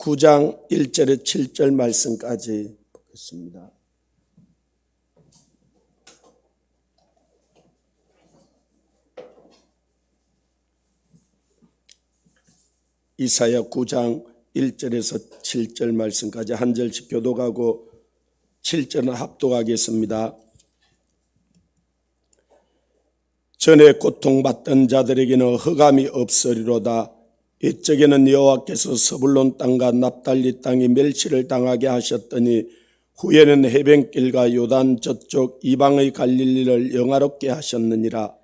9장 1절에 7절 말씀까지 보겠습니다. 이사야 9장 1절에서 7절 말씀까지 한 절씩 교독하고 7절은 합독하겠습니다. 전에 고통받던 자들에게는 흑암이 없으리로다. 이적에는 여호와께서 서불론 땅과 납달리 땅에 멸시를 당하게 하셨더니 후에는 해변길과 요단 저쪽 이방의 갈릴리를 영화롭게 하셨느니라.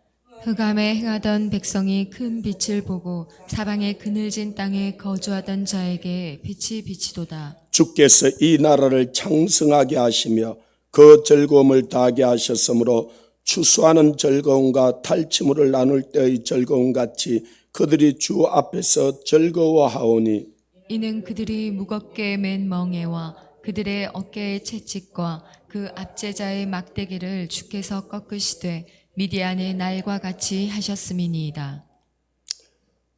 흑암에 행하던 백성이 큰 빛을 보고 사방의 그늘진 땅에 거주하던 자에게 빛이 비치도다. 주께서 이 나라를 창성하게 하시며 그 즐거움을 다하게 하셨으므로 추수하는 즐거움과 탈취물을 나눌 때의 즐거움 같이 그들이 주 앞에서 즐거워하오니 이는 그들이 무겁게 맨 멍에와 그들의 어깨의 채찍과 그 압제자의 막대기를 주께서 꺾으시되 미디안의 날과 같이 하셨음이니이다.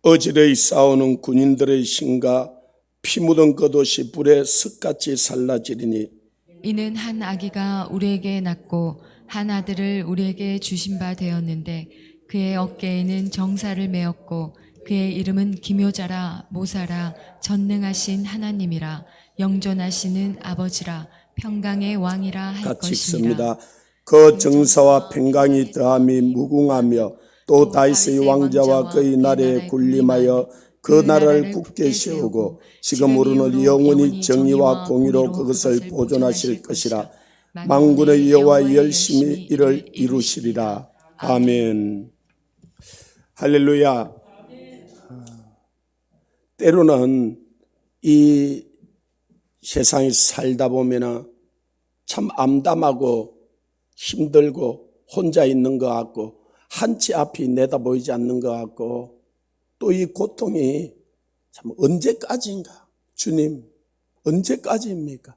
어지러이 싸우는 군인들의 신과 피 묻은 겉옷이 불에 습같이 살라지리니 이는 한 아기가 우리에게 낳고 한 아들을 우리에게 주신 바 되었는데 그의 어깨에는 정사를 메었고 그의 이름은 기묘자라 모사라 전능하신 하나님이라 영존하시는 아버지라 평강의 왕이라 할 같이 것입니다. 읽습니다. 그 정사와 평강이 더함이 무궁하며 또 다윗의 왕자와 그의 나라에 군림하여 그 나라를 굳게 세우고 지금으로는 영원히 정의와 공의로 그것을 보존하실 것이라. 만군의 여호와 열심히 이를 이루시리라. 아멘. 할렐루야. 때로는 이 세상에 살다 보면 참 암담하고 힘들고 혼자 있는 것 같고 한치 앞이 내다보이지 않는 것 같고 또 이 고통이 참 언제까지인가? 주님, 언제까지입니까?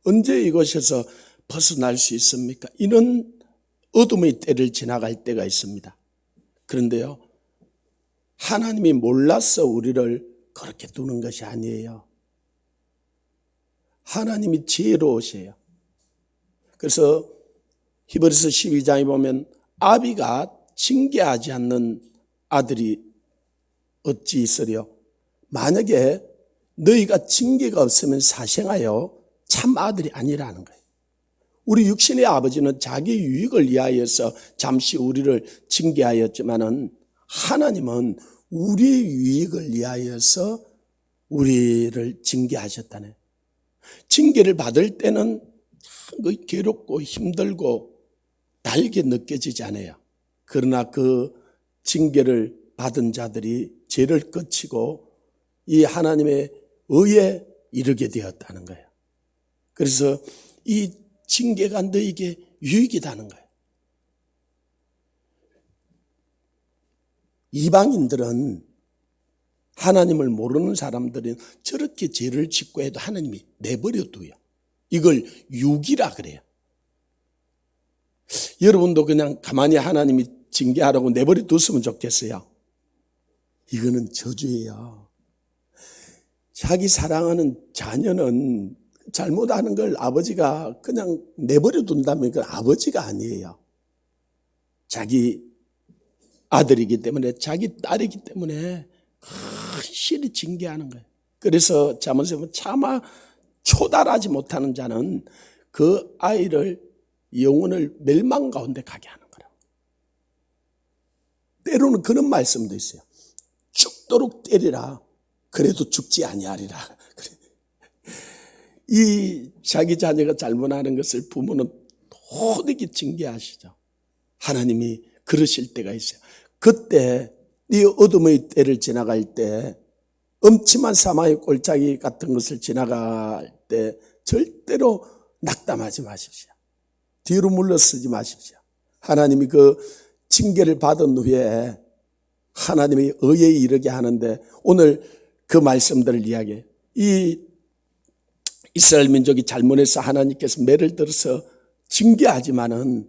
언제 이것에서 벗어날 수 있습니까? 이런 어둠의 때를 지나갈 때가 있습니다. 그런데요, 하나님이 몰라서 우리를 그렇게 두는 것이 아니에요. 하나님이 지혜로우세요. 그래서 히브리서 12장에 보면 아비가 징계하지 않는 아들이 어찌 있으랴. 만약에 너희가 징계가 없으면 사생하여 참 아들이 아니라는 거예요. 우리 육신의 아버지는 자기 유익을 위하여서 잠시 우리를 징계하였지만은 하나님은 우리의 유익을 위하여서 우리를 징계하셨다네. 징계를 받을 때는 괴롭고 힘들고 달게 느껴지지 않아요. 그러나 그 징계를 받은 자들이 죄를 qu치고 이 하나님의 의에 이르게 되었다는 거예요. 그래서 이 징계가 너에게 유익이다는 거예요. 이방인들은 하나님을 모르는 사람들은 저렇게 죄를 짓고 해도 하나님이 내버려 둬요. 이걸 유기라 그래요. 여러분도 그냥 가만히 하나님이 징계하라고 내버려 뒀으면 좋겠어요. 이거는 저주예요. 자기 사랑하는 자녀는 잘못하는 걸 아버지가 그냥 내버려 둔다면 그건 아버지가 아니에요. 자기 아들이기 때문에 자기 딸이기 때문에 확실히 징계하는 거예요. 그래서 잠언에 보면 차마 초달하지 못하는 자는 그 아이를 영혼을 멸망 가운데 가게 하는 거라고. 때로는 그런 말씀도 있어요. 죽도록 때리라. 그래도 죽지 아니하리라. 이 자기 자녀가 잘못하는 것을 부모는 도되게 징계하시죠. 하나님이 그러실 때가 있어요. 그때 이 어둠의 때를 지나갈 때 음침한 사마의 골짜기 같은 것을 지나갈 때 절대로 낙담하지 마십시오. 뒤로 물러서지 마십시오. 하나님이 그 징계를 받은 후에 하나님이 의에 이르게 하는데 오늘 그 말씀들을 이야기해요. 이 이스라엘 민족이 잘못해서 하나님께서 매를 들어서 징계하지만은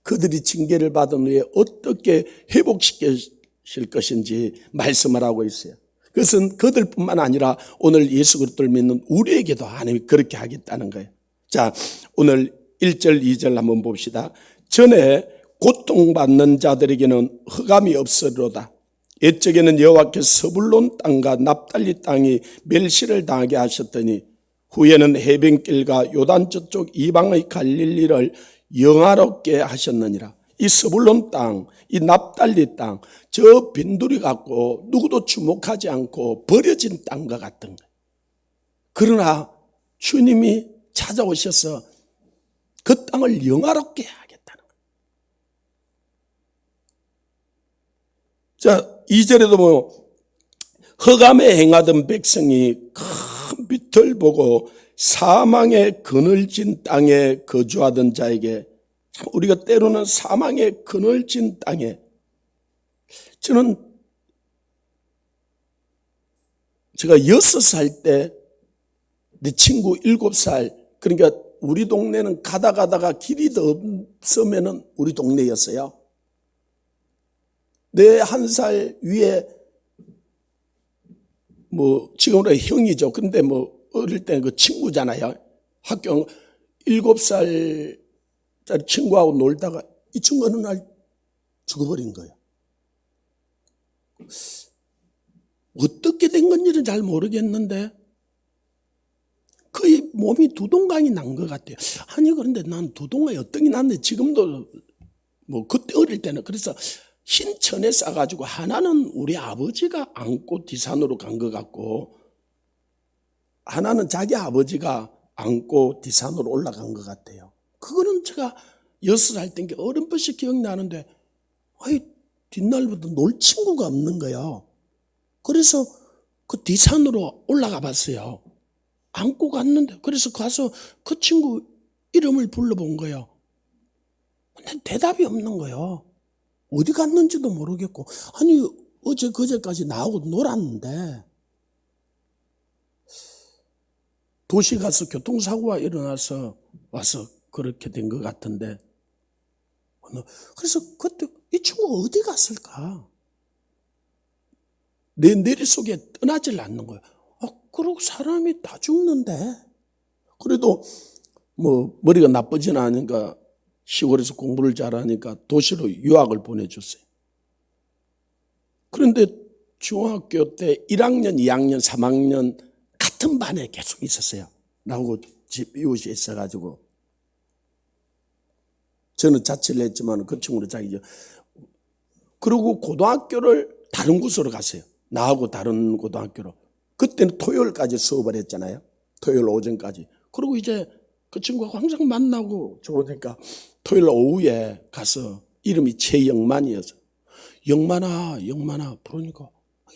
그들이 징계를 받은 후에 어떻게 회복시키실 것인지 말씀을 하고 있어요. 그것은 그들뿐만 아니라 오늘 예수 그리스도를 믿는 우리에게도 하나님이 그렇게 하겠다는 거예요. 자, 오늘 1절 2절 한번 봅시다. 전에 고통받는 자들에게는 흑암이 없으리로다. 옛적에는 여호와께서 서불론 땅과 납달리 땅이 멸시를 당하게 하셨더니 후에는 해변길과 요단 저쪽 이방의 갈릴리를 영화롭게 하셨느니라. 이 서불론 땅, 이 납달리 땅, 저 빈두리 같고 누구도 주목하지 않고 버려진 땅과 같은 거예요. 그러나 주님이 찾아오셔서 그 땅을 영화롭게 하겠다는 거예요. 자, 2절에도 뭐 흑암에 행하던 백성이 큰 빛을 보고 사망의 그늘진 땅에 거주하던 자에게, 참 우리가 때로는 사망의 그늘진 땅에, 저는 제가 6살 때 내 친구 7살, 그러니까 우리 동네는 가다가 길이 더 없으면은 우리 동네였어요. 내 1살 위에 뭐 지금으로 형이죠. 근데 뭐 어릴 때는 그 친구잖아요. 학교 7살짜리 친구하고 놀다가 이 친구 어느 날 죽어버린 거예요. 어떻게 된 건지는 잘 모르겠는데 거의 몸이 두동강이 난 것 같아요. 아니 그런데 난 두동강이 어떤 게 났는데 지금도 뭐 그때 어릴 때는 그래서 흰 천에 싸가지고 하나는 우리 아버지가 안고 디산으로 간 것 같고 하나는 자기 아버지가 안고 디산으로 올라간 것 같아요. 그거는 제가 6살 때 어렴풋이 기억나는데 뒷날부터 놀 친구가 없는 거예요. 그래서 그 디산으로 올라가 봤어요. 안고 갔는데 그래서 가서 그 친구 이름을 불러본 거예요. 근데 대답이 없는 거예요. 어디 갔는지도 모르겠고 아니 어제 그제까지 나하고 놀았는데 도시 가서 교통사고가 일어나서 와서 그렇게 된 것 같은데 그래서 그때 이 친구가 어디 갔을까? 내 머릿속에 떠나질 않는 거예요. 그러고 사람이 다 죽는데 그래도 뭐 머리가 나쁘진 않으니까 시골에서 공부를 잘하니까 도시로 유학을 보내줬어요. 그런데 중학교 때 1학년, 2학년, 3학년 같은 반에 계속 있었어요. 나하고 집 이웃이 있어가지고 저는 자취를 했지만 그 친구는 자기죠. 그리고 고등학교를 다른 곳으로 갔어요. 나하고 다른 고등학교로. 그때는 토요일까지 수업을 했잖아요. 토요일 오전까지. 그리고 이제 그 친구하고 항상 만나고 좋으니까 토요일 오후에 가서 이름이 최영만이어서 영만아 부르니까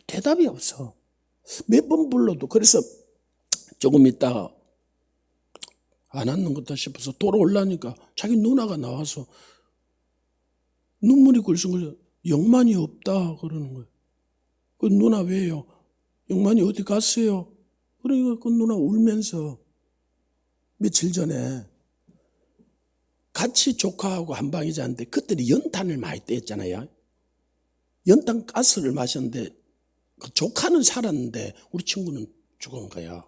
대답이 없어. 몇 번 불러도 그래서 조금 있다가 안 왔는 것다 싶어서 돌아오려니까 자기 누나가 나와서 눈물이 글썽글썽 영만이 없다 그러는 거예요. 그 누나 왜요? 영만이 어디 갔어요? 그러니까 그 누나 울면서 며칠 전에 같이 조카하고 한 방에 잤는데 그때는 연탄을 많이 뗐잖아요. 연탄 가스를 마셨는데 그 조카는 살았는데 우리 친구는 죽은 거야.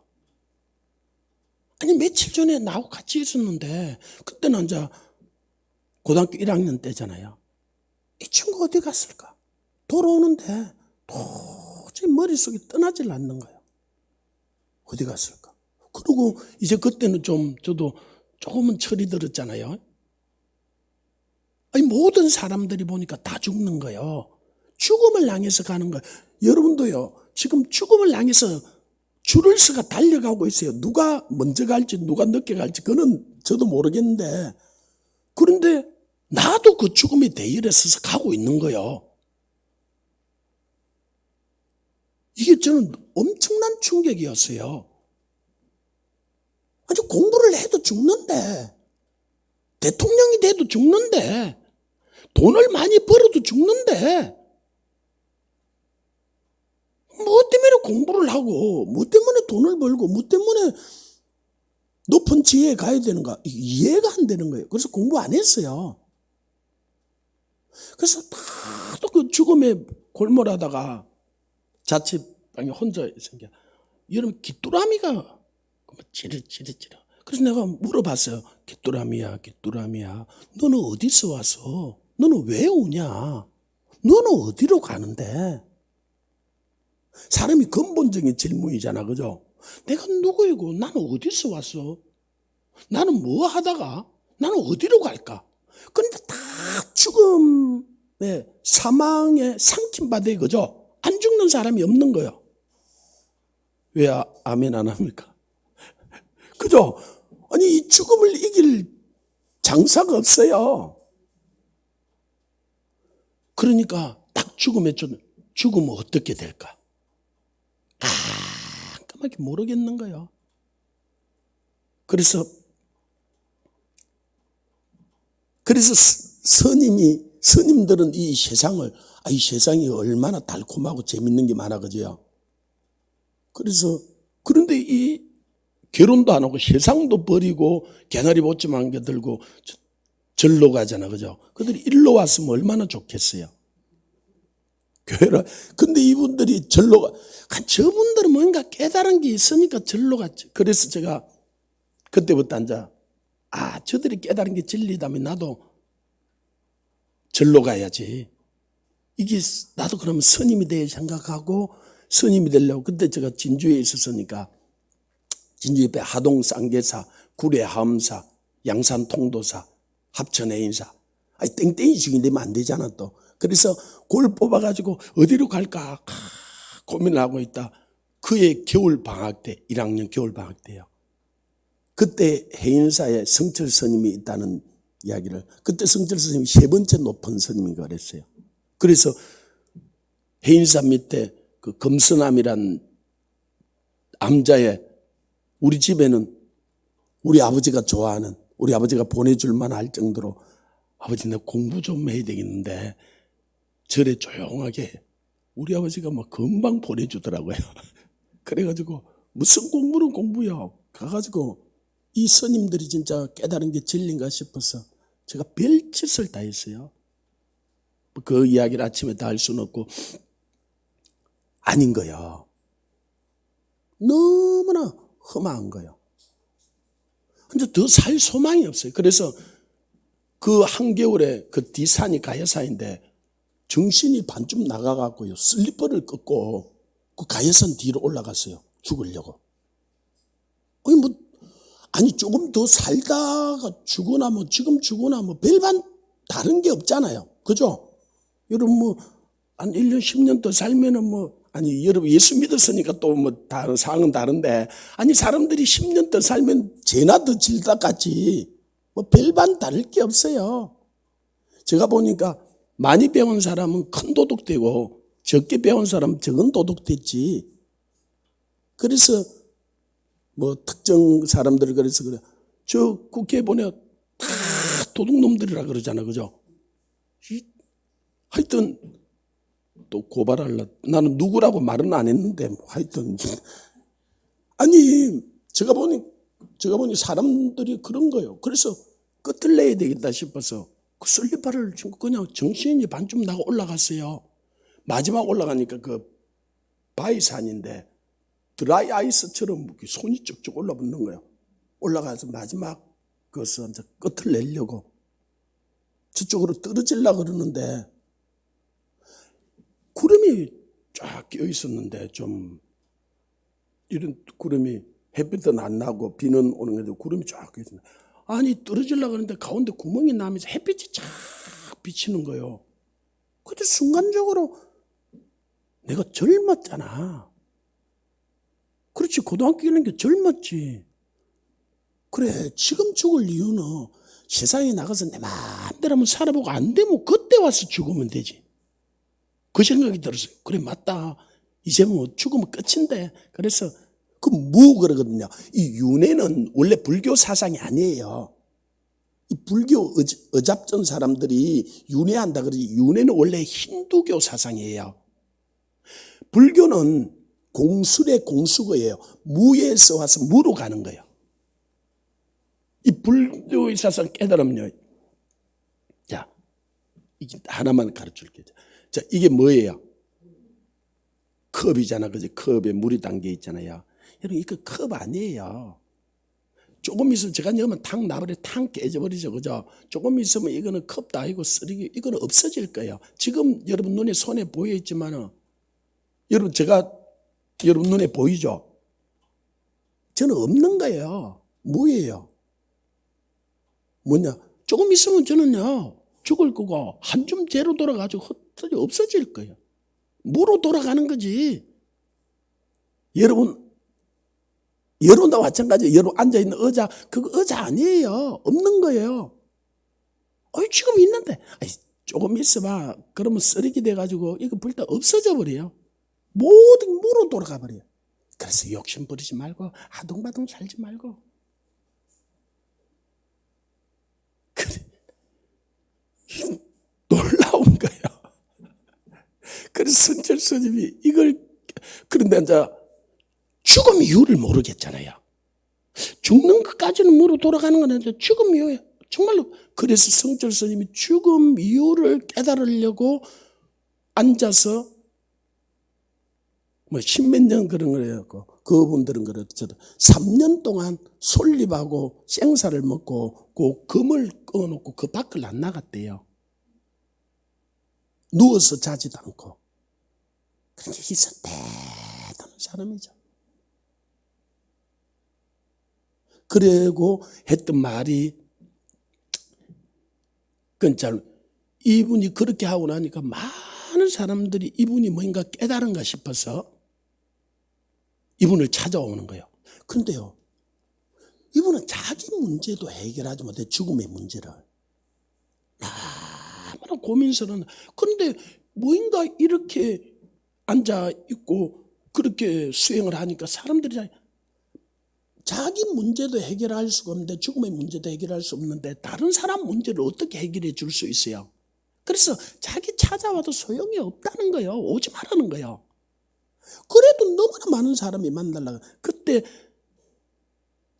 아니 며칠 전에 나하고 같이 있었는데 그때는 이제 고등학교 1학년 때잖아요. 이 친구 어디 갔을까? 돌아오는데 도저히 머릿속이 떠나질 않는 거예요. 어디 갔을까? 그리고 이제 그때는 좀 저도 조금은 철이 들었잖아요. 아니 모든 사람들이 보니까 다 죽는 거예요. 죽음을 향해서 가는 거예요. 여러분도요. 지금 죽음을 향해서 줄을 서가 달려가고 있어요. 누가 먼저 갈지 누가 늦게 갈지 그건 저도 모르겠는데 그런데 나도 그 죽음의 대열에 서서 가고 있는 거예요. 이게 저는 엄청난 충격이었어요. 아니 공부를 해도 죽는데 대통령이 돼도 죽는데 돈을 많이 벌어도 죽는데 뭐 때문에 공부를 하고 뭐 때문에 돈을 벌고 뭐 때문에 높은 지혜에 가야 되는가 이해가 안 되는 거예요. 그래서 공부 안 했어요. 그래서 다또 그 죽음에 골몰하다가 자칫 방에 혼자 있으니까 여러분 귀뚜라미가 찌르. 그래서 내가 물어봤어요. 귀뚜라미야. 너는 어디서 와서? 너는 왜 오냐? 너는 어디로 가는데? 사람이 근본적인 질문이잖아, 그죠? 내가 누구이고 나는 어디서 왔어? 나는 뭐 하다가 나는 어디로 갈까? 그런데 다 죽음의 사망에 삼킨바대, 그죠? 안 죽는 사람이 없는 거예요. 왜 아멘 안 합니까? 그죠? 아니 이 죽음을 이길 장사가 없어요. 그러니까 딱 죽으면 어떻게 될까? 깜깜하게 모르겠는 거예요. 그래서 스님들은 이 세상이 얼마나 달콤하고 재밌는 게 많아, 그죠? 그런데 이 결혼도 안 하고 세상도 버리고 개나리 보침 한 개 들고 절로 가잖아, 그죠? 그들이 일로 왔으면 얼마나 좋겠어요. 교회를. 근데 이분들이 절로 가. 저분들은 뭔가 깨달은 게 있으니까 절로 갔지. 그래서 제가 그때부터 저들이 깨달은 게 진리다면 나도 절로 가야지. 이게 나도 그러면 스님이 돼 생각하고 스님이 되려고. 그때 제가 진주에 있었으니까 진주 옆에 하동 쌍계사, 구례 하엄사, 양산 통도사, 합천 해인사. 땡땡이 중이 되면 안 되잖아 또. 그래서 그걸 뽑아가지고 어디로 갈까 고민을 하고 있다. 그의 겨울 방학 때, 1학년 겨울 방학 때요. 그때 해인사에 성철 스님이 있다는 이야기를, 그때 성철 스님이 세 번째 높은 스님인가 그랬어요. 그래서 해인사 밑에 그 금서남이란 암자에 우리 집에는 우리 아버지가 좋아하는, 우리 아버지가 보내줄만 할 정도로 아버지 나 공부 좀 해야 되겠는데 절에 조용하게 우리 아버지가 막 금방 보내주더라고요. 그래가지고 무슨 공부는 공부야. 가가지고 이 스님들이 진짜 깨달은 게 진리인가 싶어서 제가 별짓을 다 했어요. 그 이야기를 아침에 다 할 수는 없고 아닌 거예요. 너무나 험한 거예요. 이제 더 살 소망이 없어요. 그래서 그 한겨울에 그 뒤산이 가야산인데 정신이 반쯤 나가갖고요. 슬리퍼를 꺾고 그 가야산 뒤로 올라갔어요. 죽으려고. 조금 더 살다가 죽거나 지금 죽거나 별반 다른 게 없잖아요. 그죠? 여러분 한 1년, 10년 더 살면은 여러분 예수 믿었으니까 또 다른 상황은 다른데, 사람들이 10년 더 살면 죄나 더 질다 같지. 별반 다를 게 없어요. 제가 보니까 많이 배운 사람은 큰 도둑되고 적게 배운 사람은 적은 도둑됐지. 그래서 특정 사람들을 그래서 그래. 저 국회에 보내 다 도둑놈들이라 그러잖아, 그죠? 하여튼 또 고발할라. 나는 누구라고 말은 안 했는데 하여튼 제가 보니 사람들이 그런 거예요. 그래서 끝을 내야 되겠다 싶어서 그 슬리퍼를 신고 그냥 정신이 반쯤 나고 올라갔어요. 마지막 올라가니까 그 바위산인데 드라이 아이스처럼 손이 쭉쭉 올라붙는 거예요. 올라가서 마지막 그것을 이제 끝을 내려고 저쪽으로 떨어지려고 그러는데 구름이 쫙 끼어 있었는데 좀 이런 구름이 햇빛은 안 나고 비는 오는 건데 구름이 쫙 끼어 있었는데 떨어지려고 하는데 가운데 구멍이 나면서 햇빛이 쫙 비치는 거예요. 그때 순간적으로 내가 젊었잖아. 그렇지, 고등학교 1학년 젊었지. 그래, 지금 죽을 이유는 세상에 나가서 내 마음대로 한번 살아보고 안 되면 그때 와서 죽으면 되지. 그 생각이 들었어요. 그래, 맞다. 이제 죽으면 끝인데. 그래서 그러거든요. 이 윤회는 원래 불교 사상이 아니에요. 이 불교 어잡전 사람들이 윤회한다 그러지, 윤회는 원래 힌두교 사상이에요. 불교는 공술의 공수거예요. 무에서 와서 무로 가는 거예요. 이 불교의 사상 깨달으면요. 자, 이게 하나만 가르쳐 줄게요. 자, 이게 뭐예요? 컵이잖아. 그지? 컵에 물이 담겨 있잖아요. 여러분, 이거 컵 아니에요. 조금 있으면 제가 넣으면 탕 나버려, 탕 깨져버리죠. 그죠? 조금 있으면 이거는 컵도 아니고 쓰레기, 이거는 없어질 거예요. 지금 여러분 눈에 손에 보여 있지만은, 여러분 제가 여러분 눈에 보이죠? 저는 없는 거예요. 뭐예요? 뭐냐? 조금 있으면 저는요, 죽을 거고, 한 줌 재로 돌아가지고 흩어져 없어질 거예요. 무로 돌아가는 거지. 여러분도 마찬가지예요. 여러분 앉아있는 의자, 그거 의자 아니에요. 없는 거예요. 지금 있는데. 조금 있어봐. 그러면 쓰레기 돼가지고, 이거 불 때 없어져 버려요. 모든 무로 돌아가 버려요. 그래서 욕심 부리지 말고, 아둥바둥 살지 말고. 그래. 놀라운 거예요. 그래서 성철 스님이 그런데 이제 죽음 이유를 모르겠잖아요. 죽는 것까지는 무로 돌아가는 건 아닌데 죽음 이유에 정말로. 그래서 성철 스님이 죽음 이유를 깨달으려고 앉아서 뭐 십몇 년 그런 거래요. 그분들은 그렇죠. 3년 동안 솔잎하고 생사를 먹고 그 금을 꺼놓고 그 밖을 안 나갔대요. 누워서 자지도 않고. 그렇게 있어 대단한 사람이죠. 그리고 했던 말이, 이분이 그렇게 하고 나니까 많은 사람들이 이분이 뭔가 깨달은가 싶어서 이분을 찾아오는 거예요. 그런데요, 이분은 자기 문제도 해결하지 못해, 죽음의 문제를. 아무나 고민스러운. 그런데 뭔가 이렇게 앉아있고 그렇게 수행을 하니까 사람들이 자기 문제도 해결할 수가 없는데, 죽음의 문제도 해결할 수 없는데 다른 사람 문제를 어떻게 해결해 줄 수 있어요? 그래서 자기 찾아와도 소용이 없다는 거예요. 오지 말라는 거예요. 그래도 너무나 많은 사람이 만나려고. 그때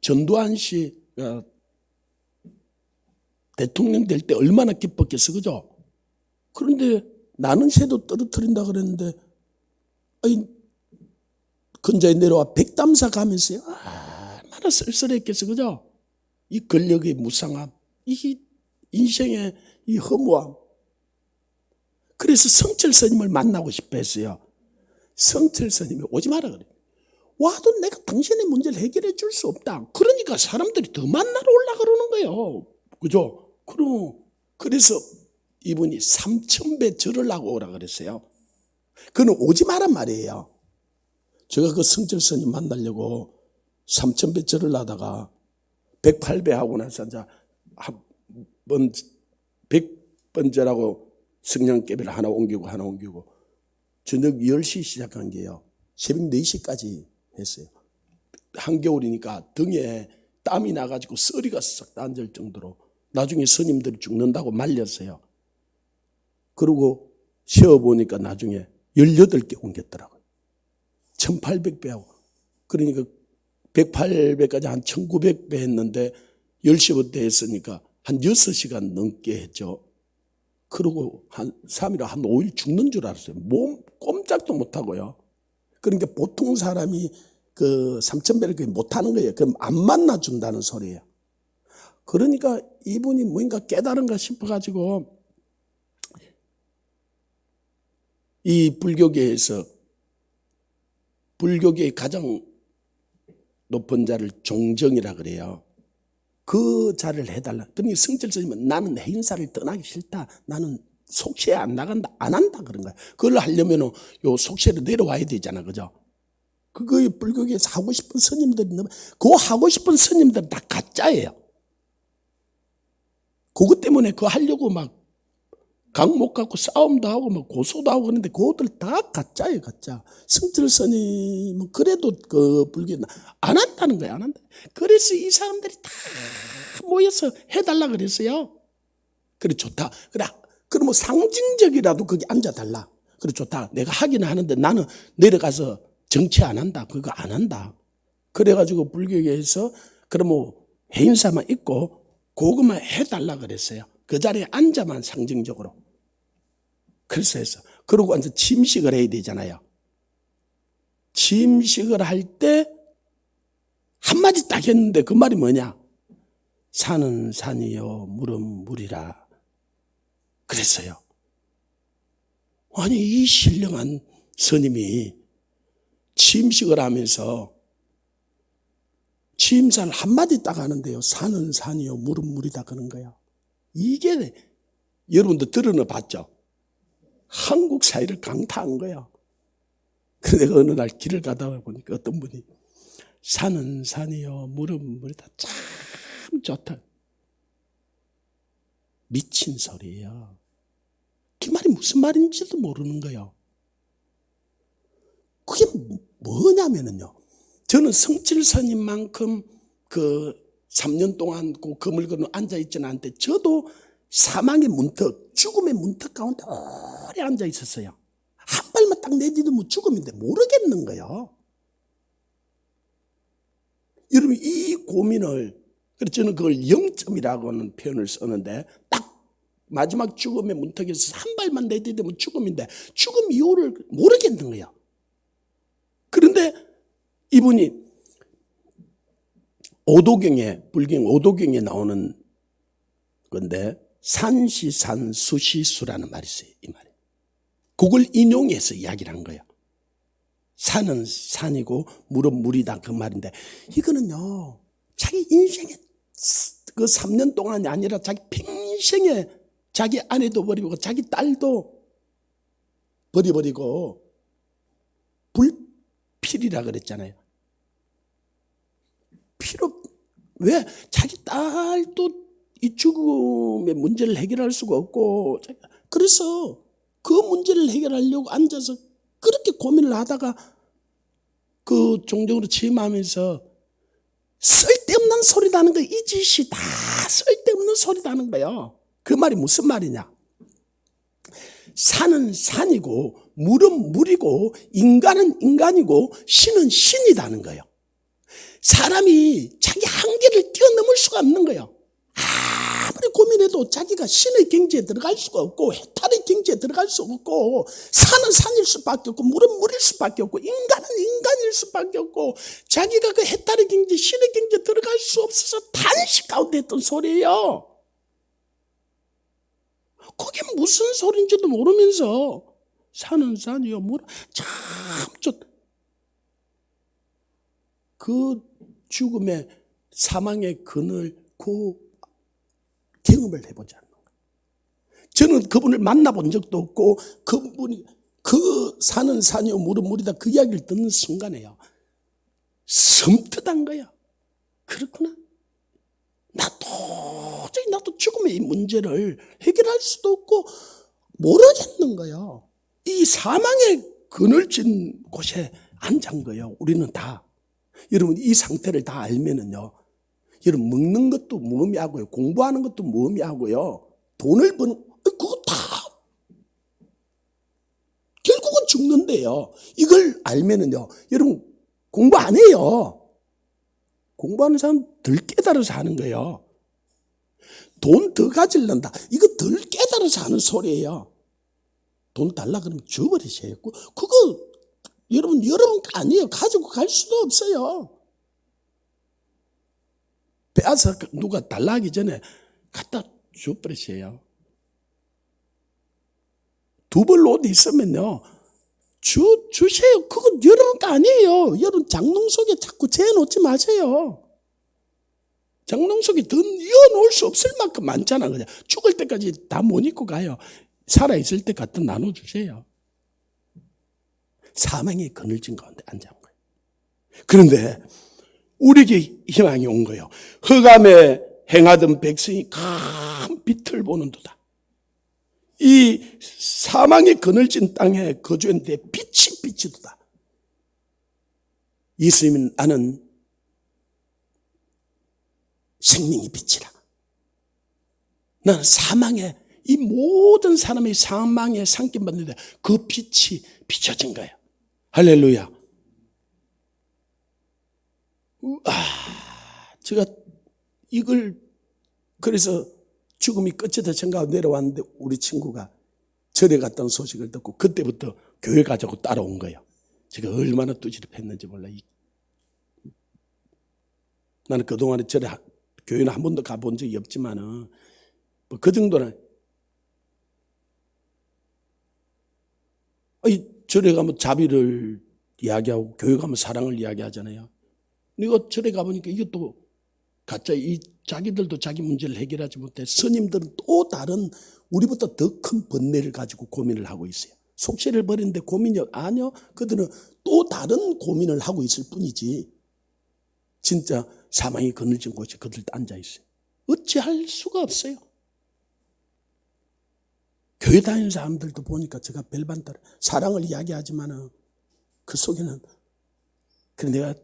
전두환 씨가 대통령 될 때 얼마나 기뻤겠어, 그죠? 그런데 나는 새도 떨어뜨린다 그랬는데, 근자에 내려와 백담사 가면서 얼마나 쓸쓸했겠어, 그죠? 이 권력의 무상함, 이 인생의 이 허무함. 그래서 성철 스님을 만나고 싶어 했어요. 성철 스님이 오지 마라 그래. 와도 내가 당신의 문제를 해결해 줄 수 없다. 그러니까 사람들이 더 만나러 올라 그러는 거예요. 그죠? 그래서 이분이 3000배 절을 하고 오라 그랬어요. 그는 오지 마란 말이에요. 제가 그 성철 스님 만나려고 3000배 절을 하다가 108배 하고 나서 이제 한번 100번 절하고 성냥개비를 하나 옮기고 저녁 10시 시작한 게요. 새벽 4시까지 했어요. 한겨울이니까 등에 땀이 나가지고 썰이가 싹 앉을 정도로. 나중에 스님들이 죽는다고 말렸어요. 그리고 세어보니까 나중에 18개 옮겼더라고요. 1800배하고. 그러니까 108배까지 한 1900배 했는데 10시부터 했으니까 한 6시간 넘게 했죠. 그리고 한 3일, 한 5일 죽는 줄 알았어요. 몸 꼼짝도 못하고요. 그러니까 보통 사람이 그 3000배를 못하는 거예요. 그럼 안 만나준다는 소리예요. 그러니까 이분이 뭔가 깨달은가 싶어가지고 이 불교계에서 불교계의 가장 높은 자를 종정이라 그래요. 그 자를 해달라. 그러니까 성철 스님은 나는 해인사를 떠나기 싫다. 나는 속세에 안 나간다. 안 한다. 그런 거야. 그걸 하려면 요 속세로 내려와야 되잖아. 그죠? 그거에 불교계에서 하고 싶은 스님들이 너무, 그거 하고 싶은 스님들은 다 가짜예요. 그것 때문에 그거 하려고 막 강목 갖고 싸움도 하고 막 고소도 하고 그러는데 그것들 다 가짜예요, 가짜. 성철 스님은 그래도 그 불교는 안 한다는 거야, 안 한다. 그래서 이 사람들이 다 모여서 해달라 그랬어요. 그래, 좋다. 그래, 그럼 뭐 상징적이라도 거기 앉아달라. 그래, 좋다. 내가 하긴 하는데 나는 내려가서 정치 안 한다. 그거 안 한다. 그래가지고 불교계에서 그럼 뭐 해인사만 있고 그것만 해달라 그랬어요. 그 자리에 앉아만 상징적으로. 그래서 해서. 그러고 앉아 침식을 해야 되잖아요. 침식을 할 때 한마디 딱 했는데 그 말이 뭐냐? 산은 산이요 물은 물이라 그랬어요. 아니 이 신령한 스님이 침식을 하면서 침사를 한마디 딱 하는데요. 산은 산이요 물은 물이다 그런 거야. 이게 여러분도 들어는 봤죠? 한국 사회를 강타한 거야. 그런데 내가 어느 날 길을 가다가 보니까 어떤 분이 산은 산이요 물은 물이다 참 좋다. 미친 소리예요. 그 말이 무슨 말인지도 모르는 거예요. 그게 뭐냐면요. 저는 성칠스님만큼 그 3년 동안 그 금을 거는 앉아있지는 않는데 저도 사망의 문턱, 죽음의 문턱 가운데 오래 앉아 있었어요. 한 발만 딱 내디디면 죽음인데 모르겠는 거예요. 여러분 이 고민을, 그래서 저는 그걸 영점이라고 하는 표현을 쓰는데 딱 마지막 죽음의 문턱에서 한 발만 내디디면 죽음인데 죽음 이유를 모르겠는 거예요. 그런데 이분이 오도경에, 불경 오도경에 나오는 건데 산시산 수시수라는 말이 있어요. 이 말이. 그걸 인용해서 이야기를 한 거예요. 산은 산이고 물은 물이다 그 말인데 이거는요 자기 인생에 그 3년 동안이 아니라 자기 평생에 자기 아내도 버리고 자기 딸도 버려버리고 불필이라 그랬잖아요. 필요 왜 자기 딸도 이 죽음의 문제를 해결할 수가 없고 그래서 그 문제를 해결하려고 앉아서 그렇게 고민을 하다가 그 종종으로 취임하면서 쓸데없는 소리 나는 거예요. 이 짓이 다 쓸데없는 소리 나는 거예요. 그 말이 무슨 말이냐? 산은 산이고 물은 물이고 인간은 인간이고 신은 신이라는 거예요. 사람이 자기 한계를 뛰어넘을 수가 없는 거예요. 아무리 고민해도 자기가 신의 경지에 들어갈 수가 없고 해탈의 경지에 들어갈 수 없고 산은 산일 수밖에 없고 물은 물일 수밖에 없고 인간은 인간일 수밖에 없고 자기가 그 해탈의 경지 신의 경지에 들어갈 수 없어서 단식 가운데 했던 소리예요. 그게 무슨 소리인지도 모르면서 산은 산이요 물은 참 좋다. 그 죽음의 사망의 그늘 그 경험을 해보지 않는 거예요. 저는 그분을 만나본 적도 없고 그분이 그 산은 산이요 물은 물이다 그 이야기를 듣는 순간에요 섬뜩한 거야. 그렇구나. 나도 죽음의 이 문제를 해결할 수도 없고 모르겠는 거예요. 이 사망의 그늘진 곳에 앉은 거예요. 우리는 다. 여러분 이 상태를 다 알면은요. 여러분 먹는 것도 무의미하고요. 공부하는 것도 무의미하고요. 돈을 버는 그거 다 결국은 죽는데요. 이걸 알면은요. 여러분 공부 안 해요. 공부하는 사람 덜 깨달아서 하는 거예요. 돈 더 가지려다. 이거 덜 깨달아서 하는 소리예요. 돈 달라 그러면 줘버리셔야 했고 그거 여러분 거 아니에요. 가지고 갈 수도 없어요. 빼앗아 누가 달라 하기 전에 갖다 줘버리세요. 두 벌 옷 있으면요. 주세요. 그거 여러분 거 아니에요. 여러분 장롱 속에 자꾸 재놓지 마세요. 장롱 속에 더 이어놓을 수 없을 만큼 많잖아. 그냥 죽을 때까지 다 못 입고 가요. 살아있을 때 갖다 나눠주세요. 사망의 그늘진 가운데 앉은 거예요. 그런데 우리에게 희망이 온 거예요. 흑암에 행하던 백성이 큰 빛을 보는도다. 이 사망의 그늘진 땅에 거주했는데 빛이 비치도다. 예수님은 나는 생명의 빛이라. 나는 사망의 이 모든 사람의 사망에 삼김받는데 그 빛이 비춰진 거예요. 할렐루야. 제가 이걸 그래서 죽음이 끝이다 생각하고 내려왔는데 우리 친구가 절에 갔다는 소식을 듣고 그때부터 교회 가자고 따라온 거예요. 제가 얼마나 뚜지럽했는지 몰라. 나는 그동안에 교회는 한 번도 가본 적이 없지만은 뭐 그 정도는 절에 가면 자비를 이야기하고 교회 가면 사랑을 이야기하잖아요. 내가 절에 가보니까 이것도 가짜 자기들도 자기 문제를 해결하지 못해 스님들은 또 다른 우리보다 더 큰 번뇌를 가지고 고민을 하고 있어요. 속세를 버리는데 고민이 아니요. 그들은 또 다른 고민을 하고 있을 뿐이지 진짜 사망이 그늘진 곳에 그들 앉아 있어요. 어찌할 수가 없어요. 교회 다니는 사람들도 보니까 제가 별반 따라 사랑을 이야기하지만은 그 속에는 그래 내가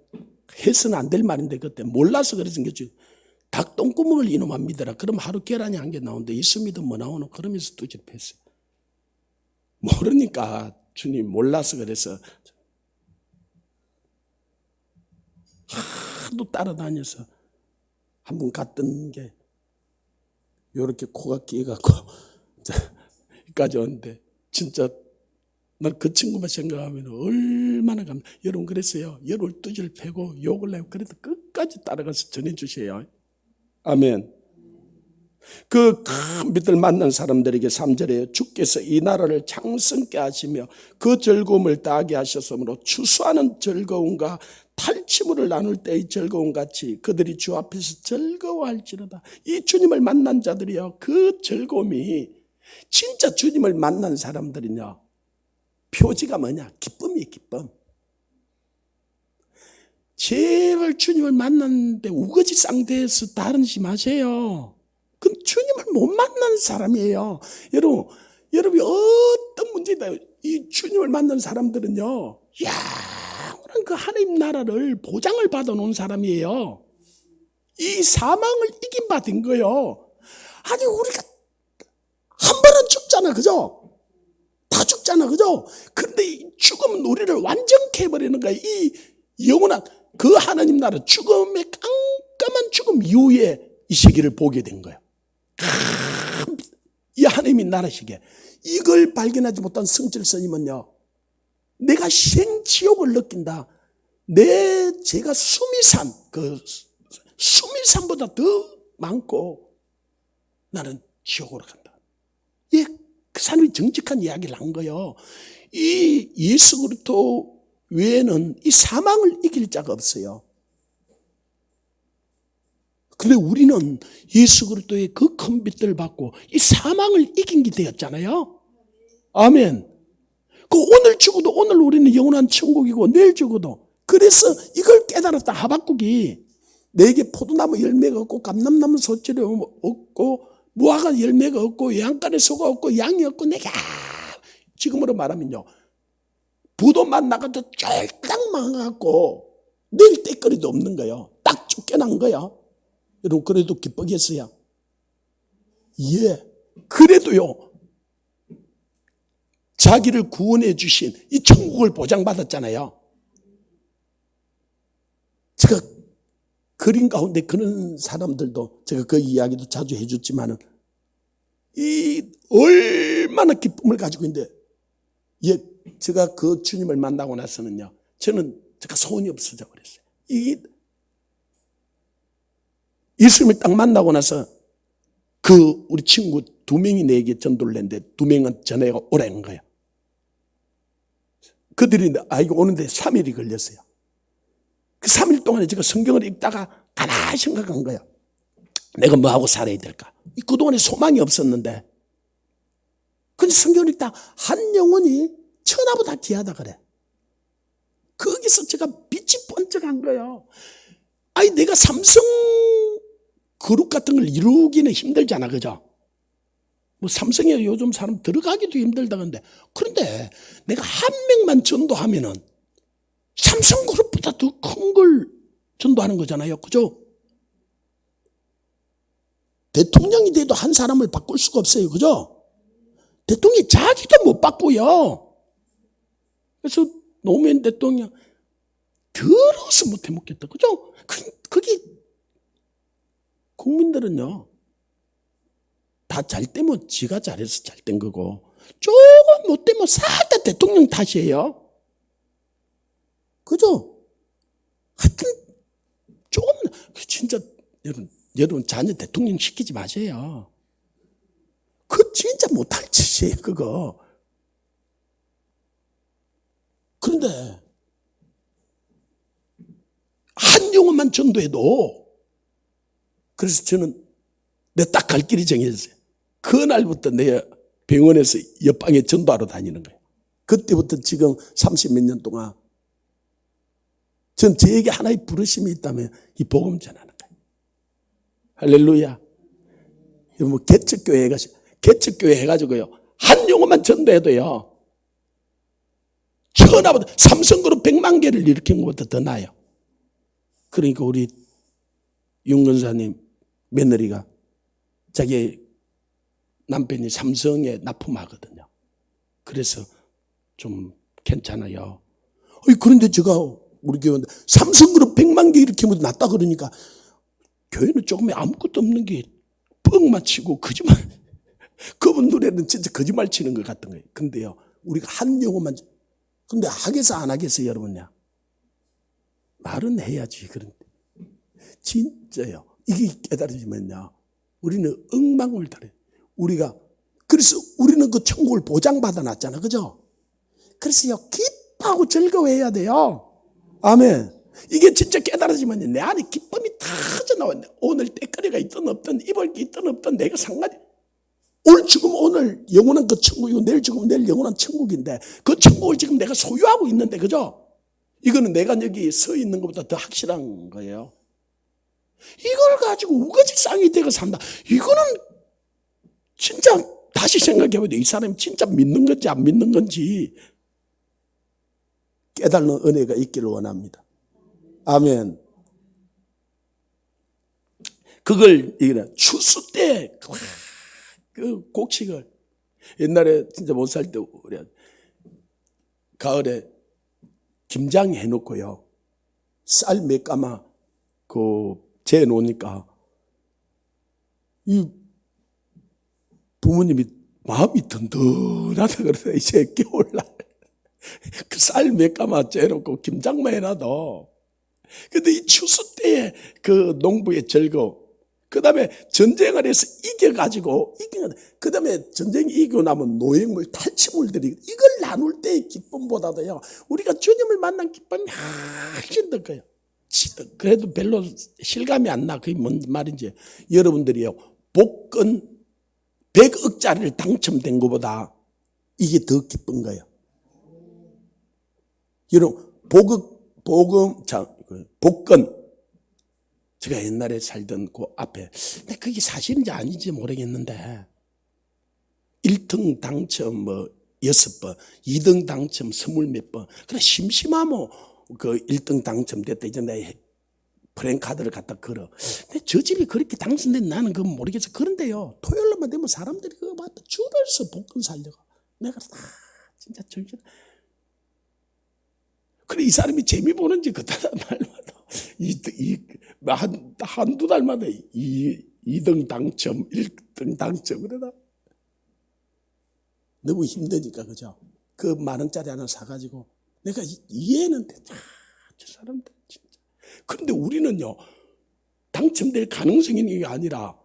해서는 안 될 말인데 그때 몰라서 그래서 거지. 닭 똥구멍을 이놈만 믿어라. 그럼 하루 계란이 한 개 나오는데 이수 믿으면 뭐 나오노? 그러면서 뚜집했어요. 모르니까 주님 몰라서 그래서 하도 따라다녀서 한 번 갔던 게 요렇게 코가 끼어갖고 여기까지 왔는데 진짜 난 그 친구만 생각하면 얼마나 여러분 그랬어요. 열흘 뚜지를 패고 욕을 내고 그래도 끝까지 따라가서 전해주세요. 아멘. 그 큰 빛을 만난 사람들에게 3절에 주께서 이 나라를 창성케 하시며 그 즐거움을 다하게 하셨으므로 추수하는 즐거움과 탈취물을 나눌 때의 즐거움 같이 그들이 주 앞에서 즐거워할지로다. 이 주님을 만난 자들이요 그 즐거움이 진짜 주님을 만난 사람들은요 표지가 뭐냐? 기쁨이에요. 기쁨. 제발 주님을 만났는데 우거지 쌍대에서 다르지 마세요. 그건 주님을 못 만난 사람이에요. 여러분이 어떤 문제다. 이 주님을 만난 사람들은요 영원한 그 하나님 나라를 보장을 받아놓은 사람이에요. 이 사망을 이긴 바 된 거예요. 아니 우리가 한 번은 죽잖아. 그죠? 다 죽잖아. 그죠? 근데 이 죽음은 우리를 완전케 해버리는 거야. 이 영원한 그 하나님 나라 죽음의 깜깜한 죽음 이후에 이 세계를 보게 된 거야. 이 하나님이 나라시게 이걸 발견하지 못한 성철 스님은요 내가 생지옥을 느낀다. 제가 수미산 그 수미산보다 더 많고 나는 지옥으로 간다. 예, 그 사람이 정직한 이야기를 한 거예요. 이 예수 그리스도 외에는 이 사망을 이길 자가 없어요. 그런데 우리는 예수 그리스도의 그 큰 빛을 받고 이 사망을 이긴 게 되었잖아요. 아멘. 그 오늘 죽어도 오늘 우리는 영원한 천국이고 내일 죽어도 그래서 이걸 깨달았다. 하박국이 내게 포도나무 열매가 없고 감람나무 소철이 없고 무화과 열매가 없고 양간에 소가 없고 양이 없고 내가 지금으로 말하면요 부도만 나가도 쫄딱 망하고 내일 때거리도 없는 거예요. 딱 쫓겨난 거야. 여러분 그래도 기쁘겠어요? 예. 그래도요 자기를 구원해 주신 이 천국을 보장받았잖아요. 제가 그림 가운데 그런 사람들도 제가 그 이야기도 자주 해줬지만은 이 얼마나 기쁨을 가지고 있는데 예, 제가 그 주님을 만나고 나서는요 제가 소원이 없어져 버렸어요. 예수님을 딱 만나고 나서 그 우리 친구 2명이 내게 전도를 했는데 2명은 전화가 오라는 거예요. 그들이 이거 오는데 3일이 걸렸어요. 그 3일 동안에 제가 성경을 읽다가 가만히 생각한 거예요. 내가 뭐하고 살아야 될까? 그동안에 소망이 없었는데 근데 성경을 읽다 한 영혼이 천하보다 귀하다 그래. 거기서 제가 빛이 번쩍한 거예요. 아니 내가 삼성 그룹 같은 걸 이루기는 힘들잖아. 그죠? 뭐 삼성에 요즘 사람 들어가기도 힘들다는데 그런데 내가 한 명만 전도하면은 삼성 그룹보다 더 큰 걸 전도하는 거잖아요. 그죠? 대통령이 돼도 한 사람을 바꿀 수가 없어요. 그죠? 대통령이 자기도 못 바꾸요. 그래서 노무현 대통령 더러워서 못 해먹겠다. 그죠? 그게 국민들은요 다 잘 되면 지가 잘해서 잘 된 거고 조금 못 되면 싹 다 대통령 탓이에요. 그죠? 하여튼 조금 진짜 여러분 자녀 대통령 시키지 마세요. 그거 진짜 못할 짓이에요, 그거. 그런데 한 영혼만 전도해도, 그래서 저는 내 딱 갈 길이 정해졌어요. 그날부터 내 병원에서 옆방에 전도하러 다니는 거예요. 그때부터 지금 30몇 년 동안 전 저에게 하나의 부르심이 있다면 이 복음 전하는 거예요. 할렐루야. 뭐 개척교회 해가지고요, 한 용어만 전도해도요, 천하보다 삼성그룹 100만 개를 일으킨 것보다 더 나아요. 그러니까 우리 윤건사님 며느리가 자기 남편이 삼성에 납품하거든요. 그래서 좀 괜찮아요. 그런데 제가 우리 교회 삼성그룹 100만 개 일으키면 낫다 그러니까 교회는 조금 아무것도 없는 게 뻥만 치고 거짓말, 그분 노래는 진짜 거짓말 치는 것 같은 거예요. 근데요, 우리가 한 용어만, 근데 하겠어 안 하겠어 여러분야? 말은 해야지. 그런데 진짜요, 이게 깨달아지면요, 우리는 엉망울다리. 그래서 우리는 그 천국을 보장받아 놨잖아, 그죠? 그래서요, 기뻐하고 즐거워해야 돼요. 아멘. 이게 진짜 깨달아지면 내 안에 기쁨이 터져나왔네. 오늘 때거리가 있든 없든, 입을 게 있든 없든, 내가 상관이, 오늘 죽으면 오늘 영원한 그 천국이고, 내일 죽으면 내일 영원한 천국인데, 그 천국을 지금 내가 소유하고 있는데, 그죠? 이거는 내가 여기 서 있는 것보다 더 확실한 거예요. 이걸 가지고 우거지 쌍이 되고 산다. 이거는 진짜 다시 생각해봐도 이 사람이 진짜 믿는 건지 안 믿는 건지 깨달는 은혜가 있기를 원합니다. 아멘. 그걸 추수 때 그 곡식을 옛날에 진짜 못 살 때 우리 가을에 김장 해놓고요, 쌀 몇 가마 재어 놓으니까 이 부모님이 마음이 든든하다 그러더라. 이제 겨울날 그 쌀 몇 가마 재놓고 김장만 해놔도. 근데 이 추수 때에 그 농부의 즐거움, 그 다음에 전쟁을 해서 이겨가지고, 그 다음에 전쟁이 이기고 나면 노획물, 탈취물들이, 이걸 나눌 때의 기쁨보다도요, 우리가 주님을 만난 기쁨이 훨씬 더 커요. 그래도 별로 실감이 안 나. 그게 뭔 말인지. 여러분들이요, 복권 100억짜리를 당첨된 것보다 이게 더 기쁜 거예요. 여러분, 복권, 제가 옛날에 살던 그 앞에, 근데 그게 사실인지 아닌지 모르겠는데, 1등 당첨 6번, 2등 당첨 20몇 번, 그래, 심심하면 그 1등 당첨됐다. 이제 내 프랜카드를 갖다 걸어. 근데 저 집이 그렇게 당첨된 나는 그건 모르겠어. 그런데요, 토요일만 되면 사람들이 그거 맞다 줄을 서 복권 살려고. 내가 진짜 절절. 그래, 이 사람이 재미 보는지 그 날마다 한두 달마다 2등 당첨, 1등 당첨, 그러다 너무 힘드니까, 그죠? 그 10,000원짜리 하나 사가지고 내가 이해는 돼. 저 사람들 진짜. 그런데 우리는요, 당첨될 가능성이 있는 게 아니라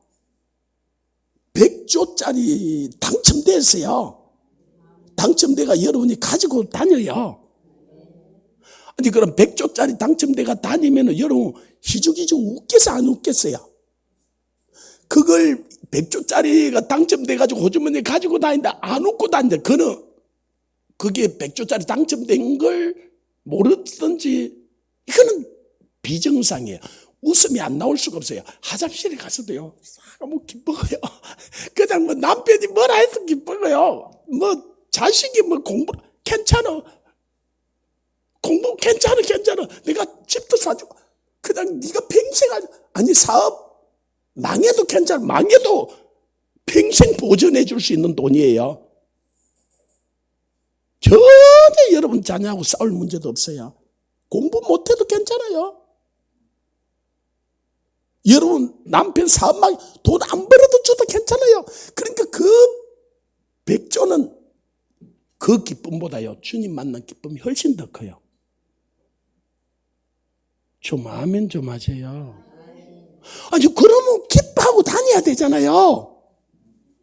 100조짜리 당첨됐어요. 당첨돼가 여러분이 가지고 다녀요. 아니, 그럼 100조짜리 당첨돼가 다니면 여러분 희죽희죽 웃겠어 안 웃겠어요? 그걸 100조짜리가 당첨돼가지고 호주머니에 가지고 다닌다 안 웃고 다닌다. 그게 100조짜리 당첨된 걸 모르든지, 이거는 비정상이에요. 웃음이 안 나올 수가 없어요. 화장실에 가서도요, 너무 기뻐요. 그냥 남편이 뭐라 해서 기뻐요. 자식이 공부 괜찮아. 공부 괜찮아. 내가 집도 사주고. 그냥 네가 평생 아니 사업 망해도 괜찮아. 망해도 평생 보전해 줄 수 있는 돈이에요. 전혀 여러분 자녀하고 싸울 문제도 없어요. 공부 못해도 괜찮아요. 여러분 남편 사업망 돈 안 벌어도 줘도 괜찮아요. 그러니까 그 100조는 그 기쁨보다요, 주님 만난 기쁨이 훨씬 더 커요. 좀 아멘 좀 하세요. 아니 그러면 기뻐하고 다녀야 되잖아요.